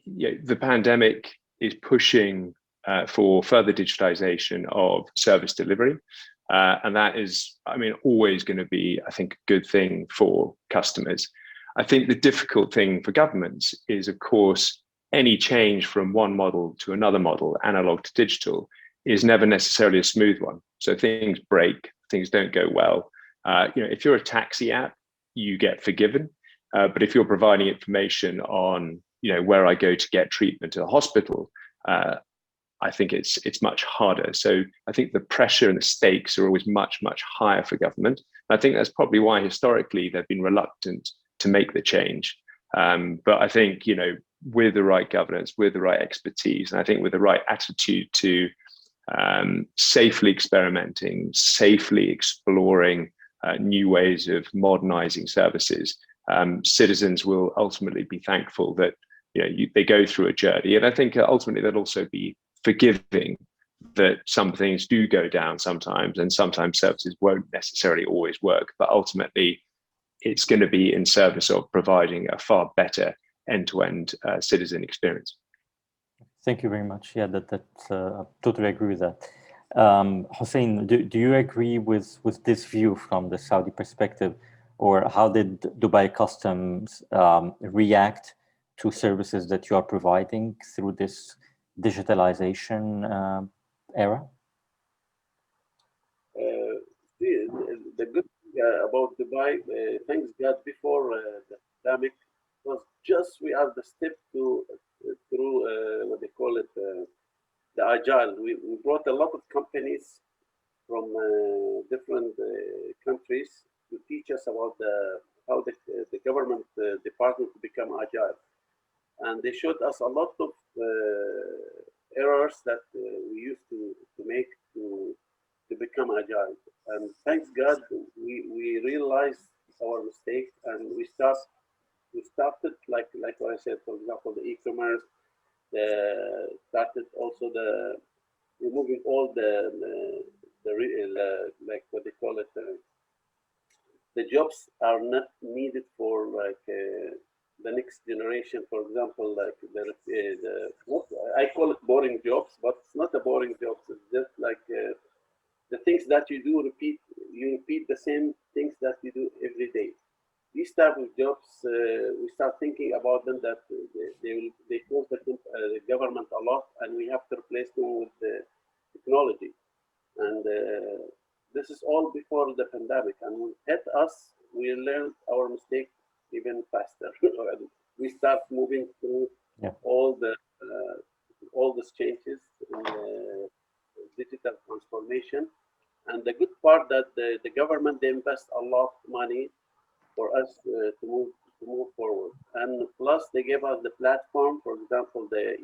F: the pandemic is pushing for further digitization of service delivery. And that is, always going to be, I think, a good thing for customers. I think the difficult thing for governments is, of course, any change from one model to another model, analog to digital, is never necessarily a smooth one. So things break, things don't go well. If you're a taxi app, you get forgiven. But if you're providing information on, where I go to get treatment at a hospital, I think it's much harder. So I think the pressure and the stakes are always much, much higher for government. And I think that's probably why historically they've been reluctant to make the change. But I think, with the right governance, with the right expertise, and I think with the right attitude to safely experimenting, safely exploring new ways of modernizing services, citizens will ultimately be thankful that they go through a journey. And I think ultimately they'll also be forgiving that some things do go down sometimes, and sometimes services won't necessarily always work, but ultimately it's going to be in service of providing a far better end-to-end citizen experience.
B: Thank you very much. Yeah, I totally agree with that. Hussain, do you agree with this view from the Saudi perspective, or how did Dubai Customs react to services that you are providing through this digitalization era?
E: The good thing about Dubai, thanks God, before the pandemic, was just we are the step through what they call it, the agile. We brought a lot of companies from different countries to teach us about how the government department to become agile, and they showed us a lot of errors that we used to make to become agile. And thanks God, we realized our mistake, and we started like what I said, for example, the e-commerce. Started also the removing all the like what they call it, the jobs are not needed for like the next generation. For example, like I call it boring jobs, but it's not a boring job. It's just like the things that you do you repeat the same things that you do every day. These type of jobs, we start thinking about them that they cost the government a lot, and we have to replace them with the technology. And this is all before the pandemic, and at us, we learned our mistake even faster. We start moving through all these changes in digital transformation. And the good part that the government, they invest a lot of money for us to move forward. And plus, they gave us the platform. For example, the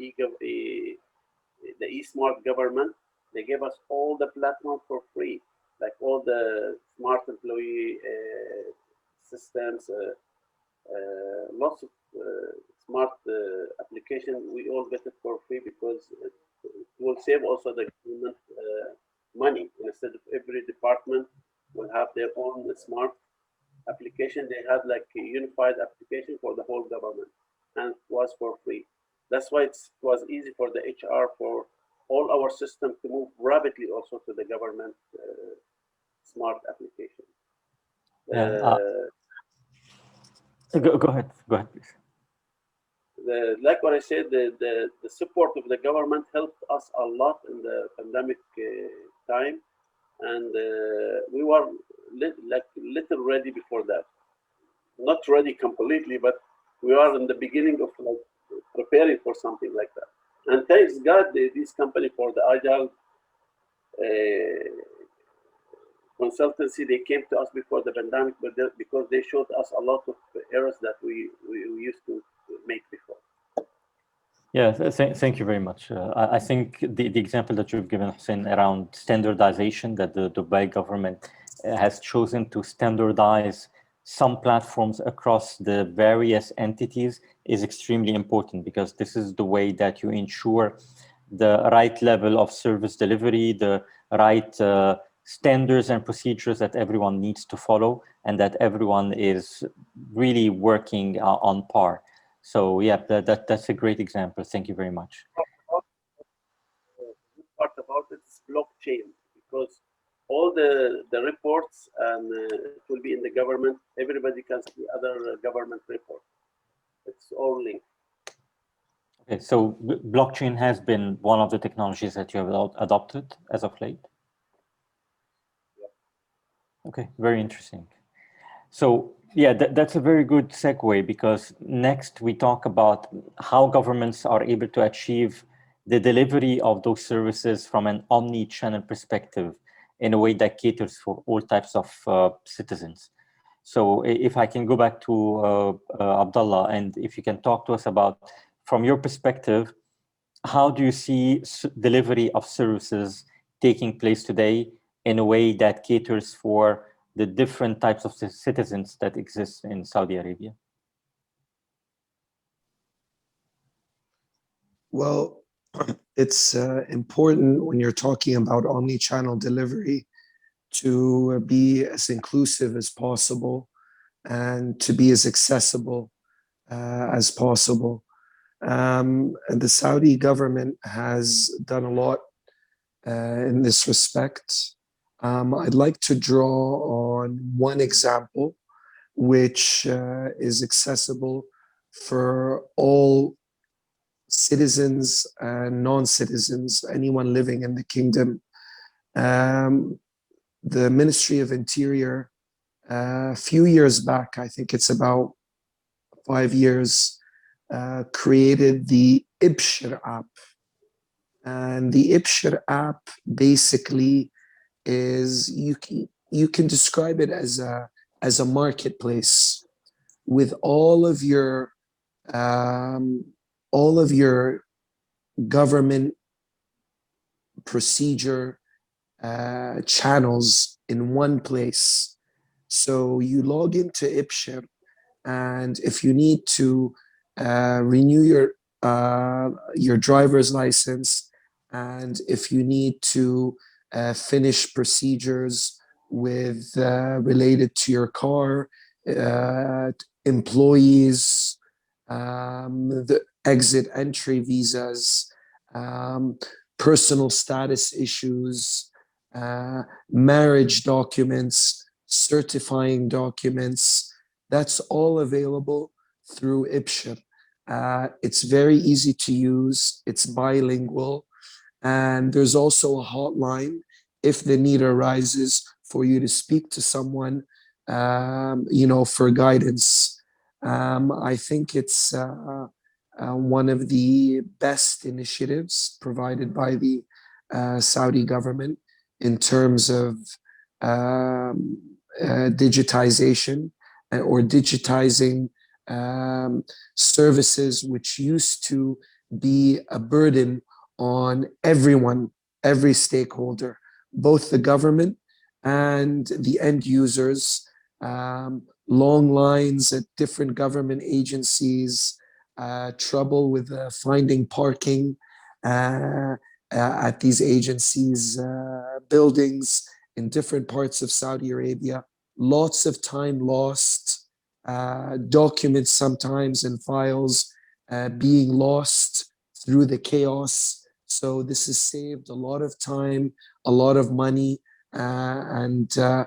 E: e-smart government. They gave us all the platform for free, like all the smart employee systems, lots of smart applications. We all get it for free because it will save also the government money. Instead of every department will have their own smart application, they had like a unified application for the whole government, and it was for free. That's why it was easy for the HR, for all our system to move rapidly also to the government smart application.
B: Go ahead, please.
E: Like what I said, the support of the government helped us a lot in the pandemic time, and we were little ready before that. Not ready completely, but we are in the beginning of like preparing for something like that. And thanks God, this company for the agile consultancy, they came to us before the pandemic, but because they showed us a lot of errors that we used to make before.
B: Yeah, thank you very much. I think the example that you've given, Hussain, around standardization, that the Dubai government has chosen to standardize some platforms across the various entities is extremely important, because this is the way that you ensure the right level of service delivery, the right standards and procedures that everyone needs to follow, and that everyone is really working on par. So yeah, that's a great example. Thank you very much.
E: The good part about it is blockchain, because all the reports and it will be in the government. Everybody can see other government reports. It's all linked.
B: Okay, so blockchain has been one of the technologies that you have adopted as of late. Yeah. Okay, very interesting. So yeah, that's a very good segue, because next we talk about how governments are able to achieve the delivery of those services from an omni-channel perspective in a way that caters for all types of citizens. So if I can go back to Abdullah, and if you can talk to us about, from your perspective, how do you see delivery of services taking place today in a way that caters for the different types of citizens that exist in Saudi Arabia?
G: Well, it's important when you're talking about omni-channel delivery to be as inclusive as possible and to be as accessible as possible. And the Saudi government has done a lot in this respect. I'd like to draw on one example, which is accessible for all citizens and non-citizens, anyone living in the kingdom. The Ministry of Interior, a few years back, I think it's about 5 years, created the Ipshir App. And the Ipshir App basically is, you can describe it as a marketplace with all of your government procedure channels in one place. So you log into Ipshir, and if you need to renew your driver's license, and if you need to finish procedures with related to your car, employees, the exit entry visas, personal status issues, marriage documents, certifying documents, that's all available through Ipshir. It's very easy to use, it's bilingual, and there's also a hotline if the need arises for you to speak to someone, for guidance. I think it's one of the best initiatives provided by the Saudi government in terms of digitization or digitizing services which used to be a burden on everyone, every stakeholder, both the government and the end users. Long lines at different government agencies, trouble with finding parking at these agencies' buildings in different parts of Saudi Arabia. Lots of time lost, documents sometimes and files being lost through the chaos. So this has saved a lot of time, a lot of money, and a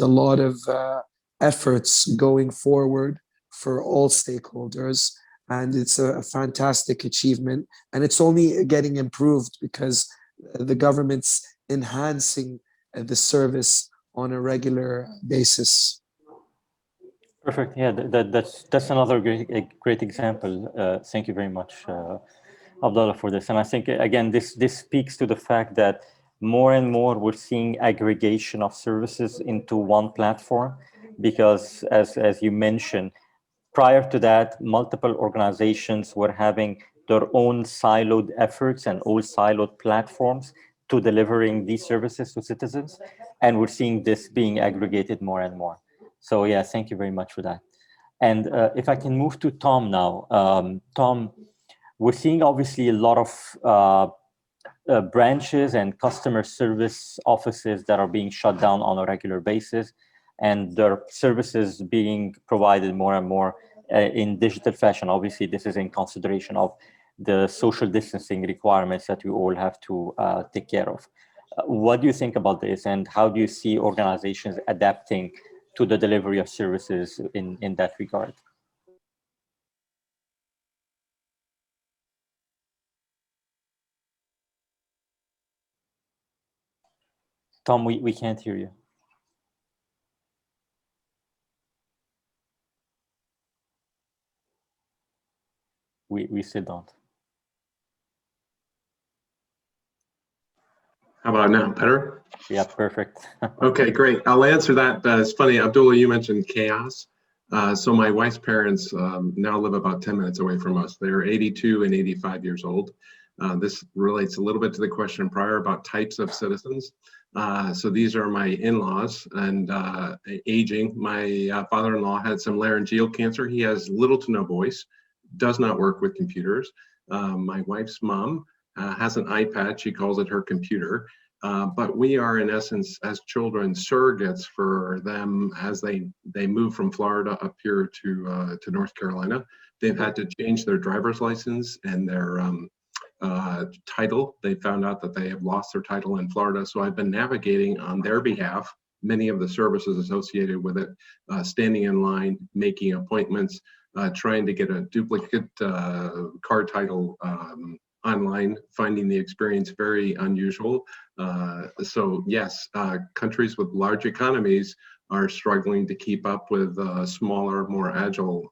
G: lot of efforts going forward for all stakeholders. And it's a fantastic achievement. And it's only getting improved because the government's enhancing the service on a regular basis.
B: Perfect. Yeah, that's another great example. Thank you very much, Abdullah, for this. And I think, again, this speaks to the fact that more and more we're seeing aggregation of services into one platform, because as you mentioned, prior to that, multiple organizations were having their own siloed efforts and own siloed platforms to delivering these services to citizens. And we're seeing this being aggregated more and more. So yeah, thank you very much for that. And if I can move to Tom now. Tom, we're seeing obviously a lot of branches and customer service offices that are being shut down on a regular basis, and their services being provided more and more in digital fashion. Obviously, this is in consideration of the social distancing requirements that we all have to take care of. What do you think about this, and how do you see organizations adapting to the delivery of services in that regard? Tom, we can't hear you. We still don't.
H: How about now? Better?
B: Yeah, perfect.
H: Okay, great. I'll answer that. It's funny, Abdullah, you mentioned chaos. So my wife's parents now live about 10 minutes away from us. They're 82 and 85 years old. This relates a little bit to the question prior about types of citizens. So these are my in-laws and aging. My father-in-law had some laryngeal cancer. He has little to no voice, does not work with computers. My wife's mom has an iPad. She calls it her computer. but we are in essence, as children, surrogates for them as they move from Florida up here to North Carolina. They've had to change their driver's license and their title. They found out that they have lost their title in Florida. So I've been navigating on their behalf many of the services associated with it, standing in line, making appointments, trying to get a duplicate car title online, finding the experience very unusual. So yes, countries with large economies are struggling to keep up with smaller, more agile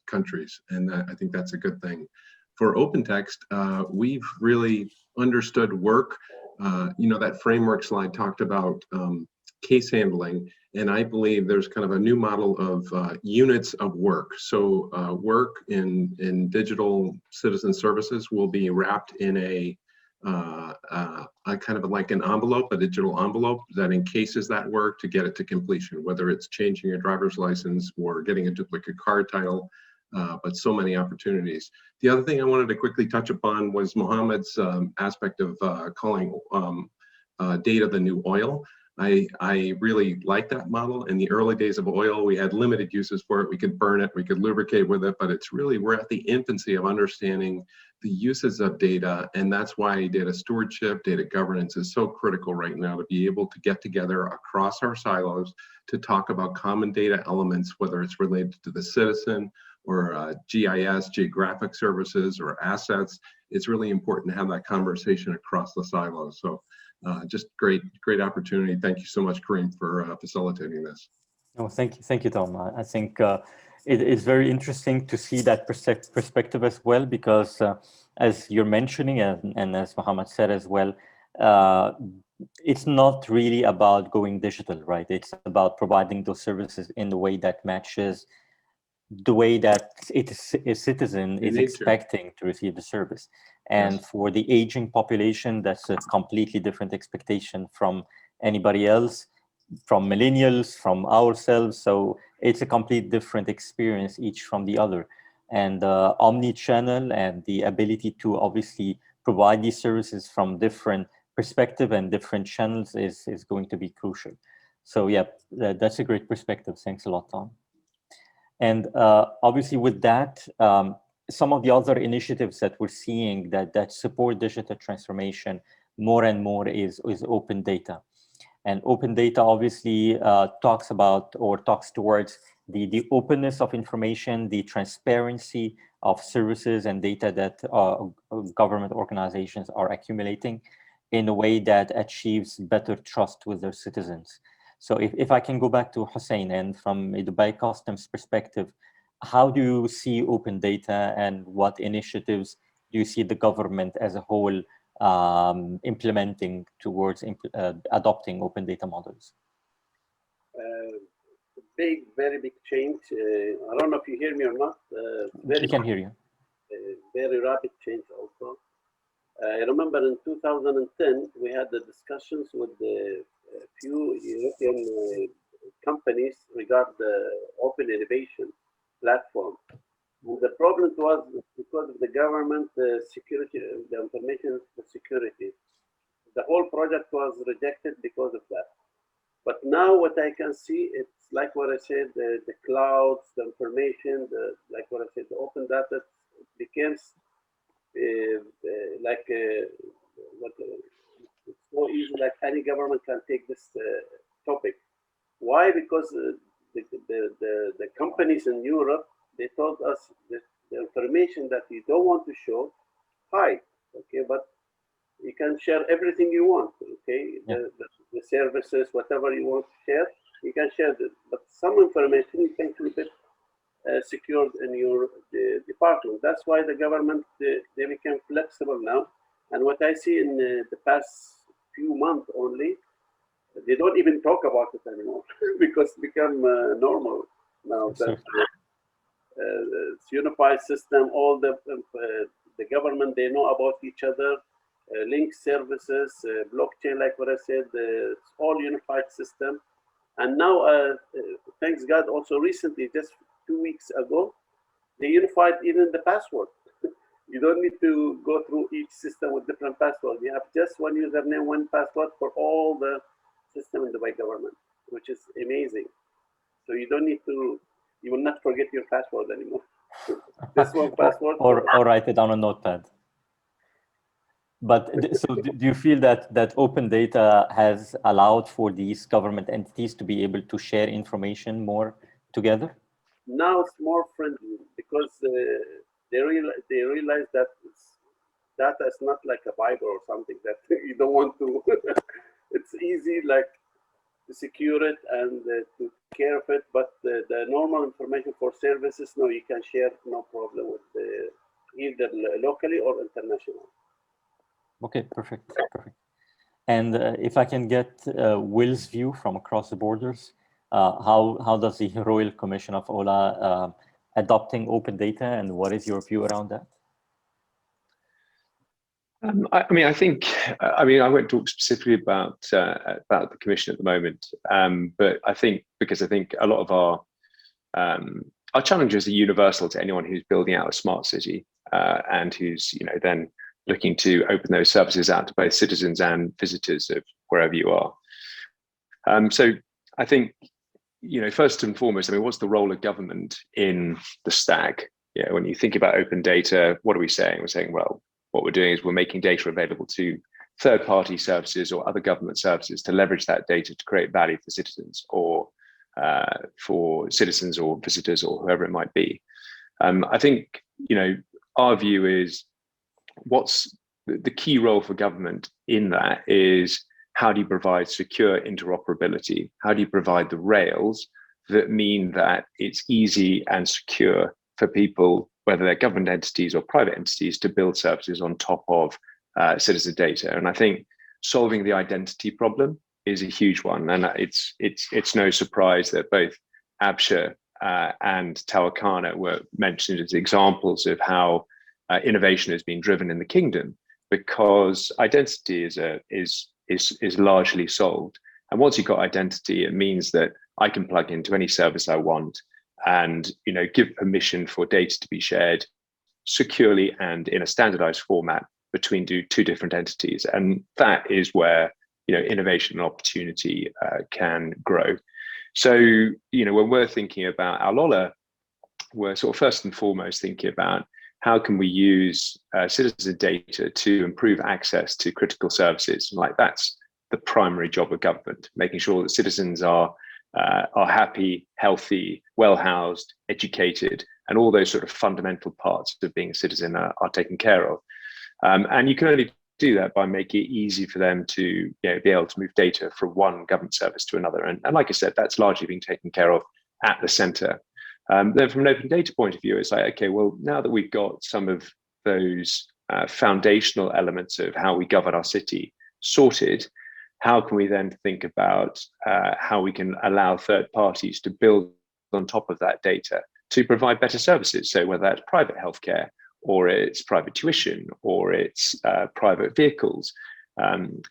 H: countries. And I think that's a good thing. For OpenText, we've really understood work. That framework slide talked about case handling, and I believe there's kind of a new model of units of work. So work in digital citizen services will be wrapped in a kind of like an envelope, a digital envelope that encases that work to get it to completion, whether it's changing your driver's license or getting a duplicate car title, but so many opportunities. The other thing I wanted to quickly touch upon was Mohammed's aspect of calling data the new oil. I really like that model. In the early days of oil, we had limited uses for it. We could burn it, we could lubricate with it, but it's really, we're at the infancy of understanding the uses of data. And that's why data stewardship, data governance is so critical right now, to be able to get together across our silos to talk about common data elements, whether it's related to the citizen or GIS, geographic services, or assets. It's really important to have that conversation across the silos. So just great opportunity. Thank you so much, Karim, for facilitating this.
B: Oh, thank you, Tom. I think it is very interesting to see that perspective as well, because as you're mentioning, and as Mohammad said as well, it's not really about going digital, right? It's about providing those services in the way that matches the way that a citizen is expecting to receive the service. And yes, for the aging population, that's a completely different expectation from anybody else, from millennials, from ourselves. So it's a complete different experience, each from the other. And omni-channel and the ability to obviously provide these services from different perspective and different channels is going to be crucial. So yeah, that's a great perspective. Thanks a lot, Tom. And obviously with that, some of the other initiatives that we're seeing that support digital transformation more and more is open data. And open data obviously talks about, or talks towards the openness of information, the transparency of services and data that government organizations are accumulating in a way that achieves better trust with their citizens. So if I can go back to Hussain, and from the Dubai Customs perspective, how do you see open data, and what initiatives do you see the government as a whole implementing towards adopting open data models?
E: Very big change. I don't know if you hear me or not.
B: We can hear you.
E: Very rapid change also. I remember in 2010, we had the discussions with the few European companies regarding the open innovation platform. And the problem was because of the government security, the information security. The whole project was rejected because of that. But now what I can see, it's like what I said, the clouds, the information, like what I said, the open data becomes it's so easy, like any government can take this topic. Why? Because the companies in Europe, they told us that the information that you don't want to show, hide, okay, but you can share everything you want, okay? Yeah. The services, whatever you want to share, you can share it. But some information you can keep it secured in your department. That's why the government, they became flexible now. And what I see in the past few months only, they don't even talk about it anymore because it's become normal now. That it's unified system, all the government, they know about each other, link services, blockchain, like what I said, it's all unified system. And now, thanks God, also recently, just 2 weeks ago, they unified even the password. You don't need to go through each system with different passwords. You have just one username, one password for all the system in Dubai government, which is amazing. So you don't need to, you will not forget your password anymore. This one password.
B: or write it on a notepad. But so do you feel that open data has allowed for these government entities to be able to share information more together?
E: Now it's more friendly because they realize that data is not like a Bible or something that you don't want to. It's easy like to secure it and to care of it, but the normal information for services, no, you can share no problem with either locally or international.
B: Okay, perfect. And if I can get Will's view from across the borders, how does the Royal Commission of AIUla adopting open data, and what is your view around that?
F: I won't talk specifically about the Commission at the moment, but I think a lot of our challenges are universal to anyone who's building out a smart city and who's then looking to open those services out to both citizens and visitors of wherever you are. So I think, first and foremost, what's the role of government in the stack? When you think about open data, what are we saying? We're saying, well, what we're doing is we're making data available to third-party services or other government services to leverage that data to create value for citizens or visitors or whoever it might be. I think, our view is what's the key role for government in that is how do you provide secure interoperability? How do you provide the rails that mean that it's easy and secure for people, whether they're government entities or private entities, to build services on top of citizen data? And I think solving the identity problem is a huge one. And it's no surprise that both Ipshir and Tawakkana were mentioned as examples of how innovation has been driven in the kingdom, because identity is largely solved. And once you've got identity, it means that I can plug into any service I want and give permission for data to be shared securely and in a standardized format between two different entities. And that is where innovation and opportunity can grow. So when we're thinking about AIUla, we're sort of first and foremost thinking about how can we use citizen data to improve access to critical services. Like, that's the primary job of government, making sure that citizens are happy, healthy, well-housed, educated, and all those sort of fundamental parts of being a citizen are taken care of. And you can only do that by making it easy for them to be able to move data from one government service to another. And like I said, that's largely being taken care of at the center. Then from an open data point of view, it's like, okay, well, now that we've got some of those foundational elements of how we govern our city sorted, how can we then think about how we can allow third parties to build on top of that data to provide better services? So whether that's private healthcare, or it's private tuition, or it's private vehicles,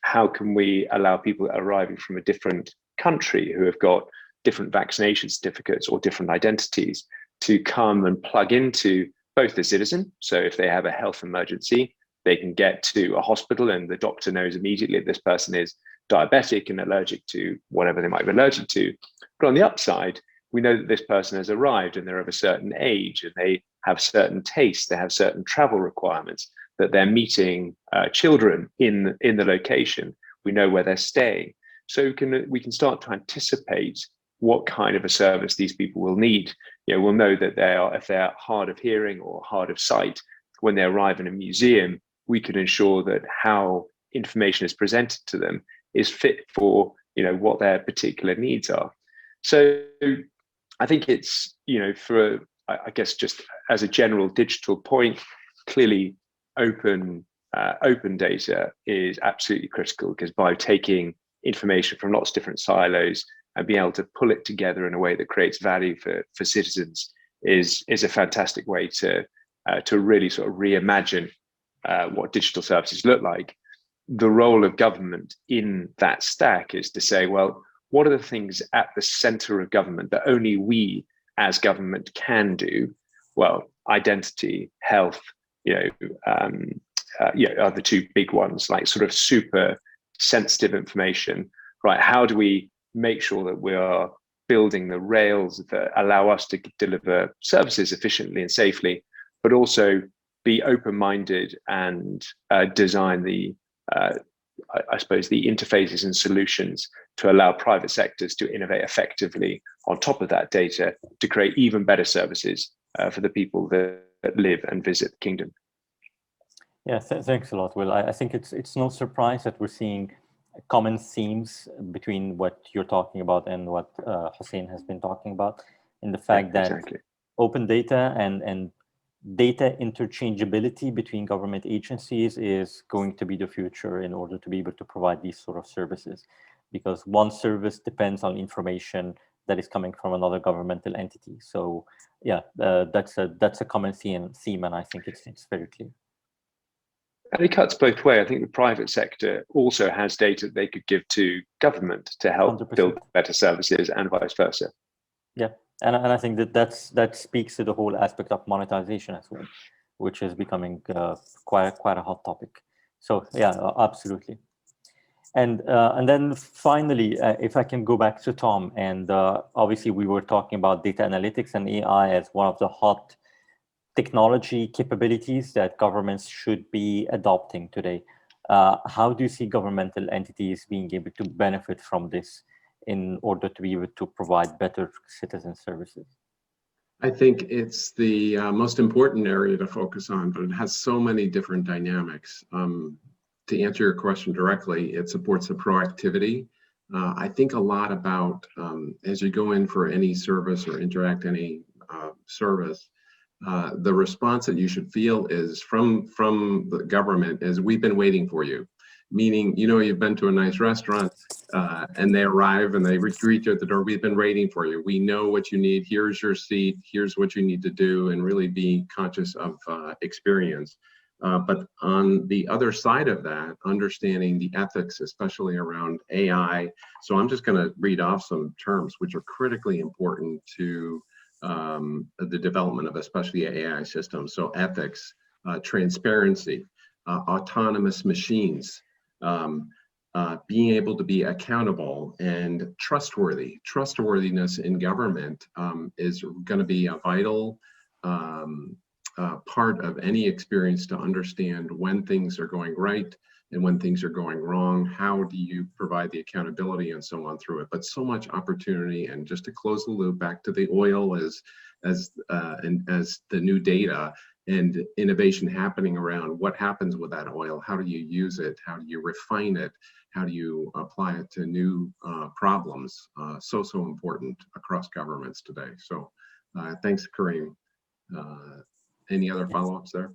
F: how can we allow people arriving from a different country who have got different vaccination certificates or different identities to come and plug into both the citizen? So if they have a health emergency, they can get to a hospital and the doctor knows immediately if this person is diabetic and allergic to whatever they might be allergic to. But on the upside, we know that this person has arrived and they're of a certain age and they have certain tastes, they have certain travel requirements, that they're meeting children in the location. We know where they're staying. So we can start to anticipate what kind of a service these people will need. We'll know that if they're hard of hearing or hard of sight, when they arrive in a museum, we can ensure that how information is presented to them is fit for what their particular needs are. So I think it's I guess just as a general digital point, clearly open data is absolutely critical, because by taking information from lots of different silos and being able to pull it together in a way that creates value for citizens is a fantastic way to really sort of reimagine what digital services look like. The role of government in that stack is to say, well, what are the things at the center of government that only we as government can do? Well, identity, health, are the two big ones, like sort of super sensitive information, right? How do we make sure that we are building the rails that allow us to deliver services efficiently and safely, but also be open-minded and design the, I suppose, the interfaces and solutions to allow private sectors to innovate effectively on top of that data to create even better services for the people that live and visit the kingdom.
B: Yeah, thanks a lot, Will. I think it's no surprise that we're seeing common themes between what you're talking about and what Hussain has been talking about, in the fact that open data and data interchangeability between government agencies is going to be the future in order to be able to provide these sort of services, because one service depends on information that is coming from another governmental entity. So yeah, that's a common theme, and I think it's very clear.
F: And it cuts both ways. I think the private sector also has data they could give to government to help 100%. Build better services, and vice versa.
B: Yeah, and I think that speaks to the whole aspect of monetization as well, which is becoming quite a hot topic. So yeah, absolutely. And then finally, if I can go back to Tom, and obviously we were talking about data analytics and AI as one of the hot technology capabilities that governments should be adopting today. How do you see governmental entities being able to benefit from this in order to be able to provide better citizen services?
H: I think it's the most important area to focus on, but it has so many different dynamics. To answer your question directly, it supports the proactivity. I think a lot about as you go in for any service or interact any service, the response that you should feel is from the government is, we've been waiting for you. Meaning, you've been to a nice restaurant and they arrive and they greet you at the door. We've been waiting for you. We know what you need. Here's your seat. Here's what you need to do, and really be conscious of experience. But on the other side of that, understanding the ethics, especially around AI. So I'm just going to read off some terms which are critically important to the development of especially AI systems. So ethics, transparency, autonomous machines, being able to be accountable and trustworthy. Trustworthiness in government is going to be a vital part of any experience to understand when things are going right and when things are going wrong. How do you provide the accountability and so on through it? But so much opportunity. And just to close the loop back to the oil as the new data and innovation happening around what happens with that oil. How do you use it? How do you refine it? How do you apply it to new problems? So important across governments today. So thanks, Karim. Any other follow-ups there?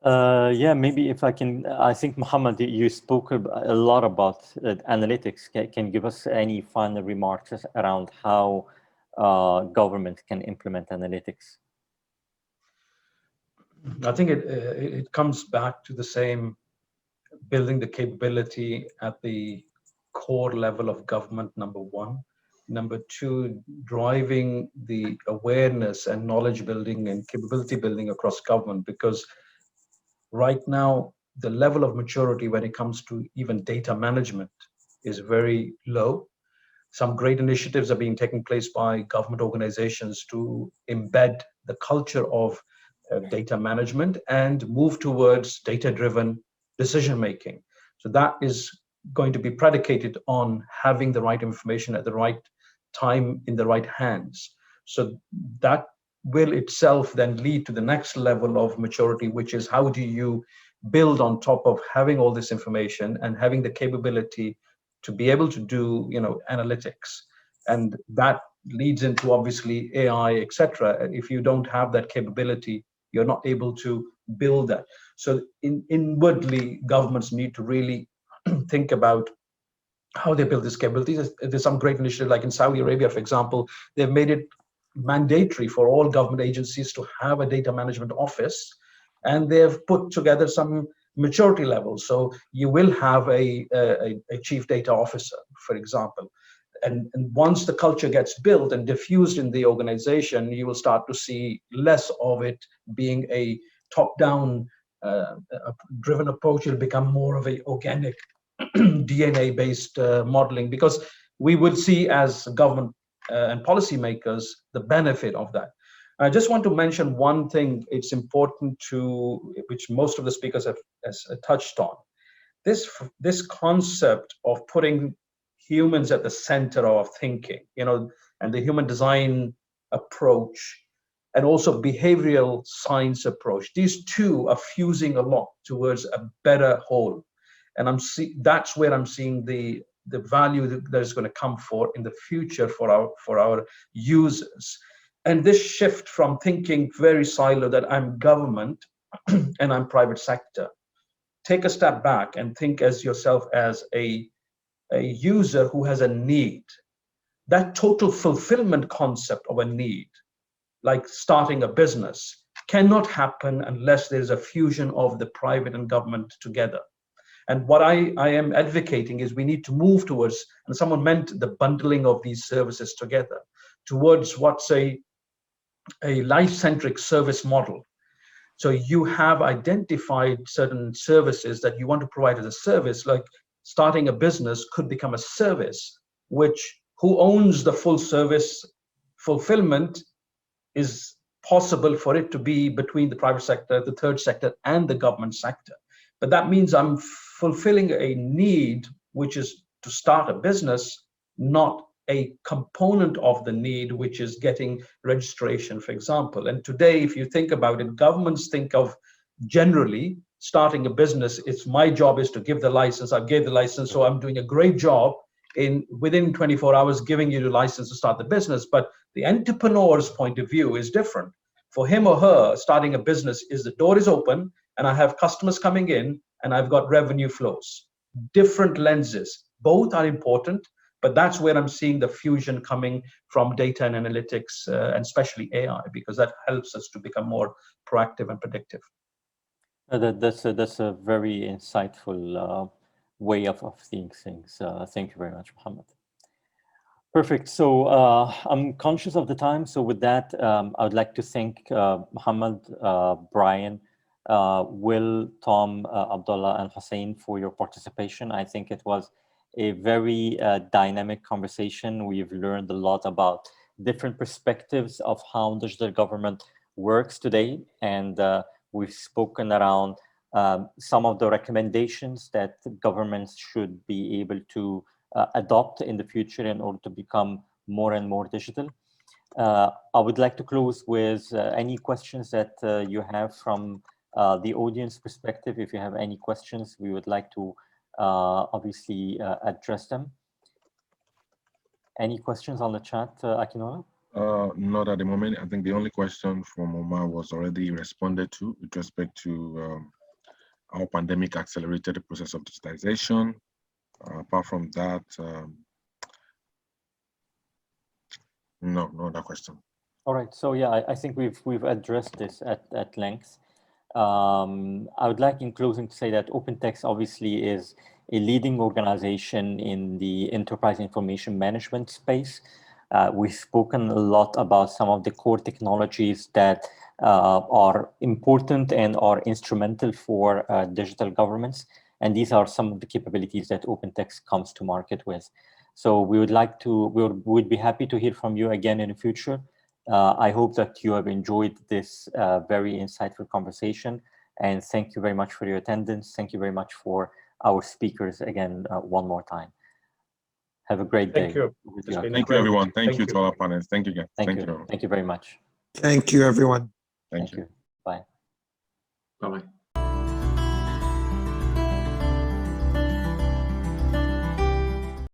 B: Yeah, maybe if I can, I think, Mohammad, you spoke a lot about analytics. Can you give us any final remarks around how government can implement analytics?
D: I think it comes back to the same, building the capability at the core level of government, number one. Number two, driving the awareness and knowledge building and capability building across government, because right now, the level of maturity when it comes to even data management is very low. Some great initiatives are being taken place by government organizations to embed the culture of data management and move towards data-driven decision-making. So that is going to be predicated on having the right information at the right time in the right hands. So that will itself then lead to the next level of maturity, which is how do you build on top of having all this information and having the capability to be able to do, analytics. And that leads into obviously AI, etc. If you don't have that capability, you're not able to build that. So inwardly, governments need to really think about how they build these capabilities. There's some great initiative, like in Saudi Arabia, for example, they've made it mandatory for all government agencies to have a data management office, and they've put together some maturity levels. So you will have a chief data officer, for example. And once the culture gets built and diffused in the organization, you will start to see less of it being a top-down driven approach will become more of a organic DNA-based modeling, because we would see as government and policymakers the benefit of that. I just want to mention one thing. It's important to, which most of the speakers have touched on. This concept of putting humans at the center of thinking, and the human design approach, and also behavioral science approach. These two are fusing a lot towards a better whole. And that's where I'm seeing the value that is going to come in the future for our users. And this shift from thinking very siloed that I'm government and I'm private sector. Take a step back and think as yourself as a user who has a need. That total fulfillment concept of a need, like starting a business, cannot happen unless there's a fusion of the private and government together. And what I am advocating is we need to move towards, and someone meant the bundling of these services together, towards what's a life-centric service model. So you have identified certain services that you want to provide as a service, like starting a business could become a service, which who owns the full service fulfillment is possible for it to be between the private sector, the third sector, and the government sector. But that means I'm fulfilling a need, which is to start a business, not a component of the need, which is getting registration, for example. And today, if you think about it, governments think of generally starting a business, it's my job is to give the license. I gave the license, so I'm doing a great job in within 24 hours giving you the license to start the business. But the entrepreneur's point of view is different. For him or her, starting a business is the door is open and I have customers coming in and I've got revenue flows. Different lenses. Both are important, but that's where I'm seeing the fusion coming from data and analytics, and especially AI, because that helps us to become more proactive and predictive.
B: That's a very insightful way of seeing things. Thank you very much, Mohammad. Perfect. So I'm conscious of the time. So with that, I would like to thank Mohammad, Brian, Will, Tom, Abdullah, and Hussain for your participation. I think it was a very dynamic conversation. We've learned a lot about different perspectives of how digital government works today. And we've spoken around some of the recommendations that governments should be able to adopt in the future in order to become more and more digital. I would like to close with any questions that you have from the audience perspective. If you have any questions, we would like to obviously address them. Any questions on the chat, AIUla?
A: Not at the moment. I think the only question from Omar was already responded to with respect to how pandemic accelerated the process of digitization. Apart from that, no other question.
B: All right. So yeah, I think we've addressed this at length. I would like in closing to say that OpenText obviously is a leading organization in the enterprise information management space. We've spoken a lot about some of the core technologies that are important and are instrumental for digital governments. And these are some of the capabilities that OpenText comes to market with. So we would be happy to hear from you again in the future. I hope that you have enjoyed this very insightful conversation. And thank you very much for your attendance. Thank you very much for our speakers again, one more time. Have a great day.
D: Thank you.
A: Thank you, everyone. Thank you to all our panelists. Thank you again.
B: Thank you. Thank you very much.
G: Thank you, everyone.
A: Thank you.
B: Bye.
H: Bye-bye.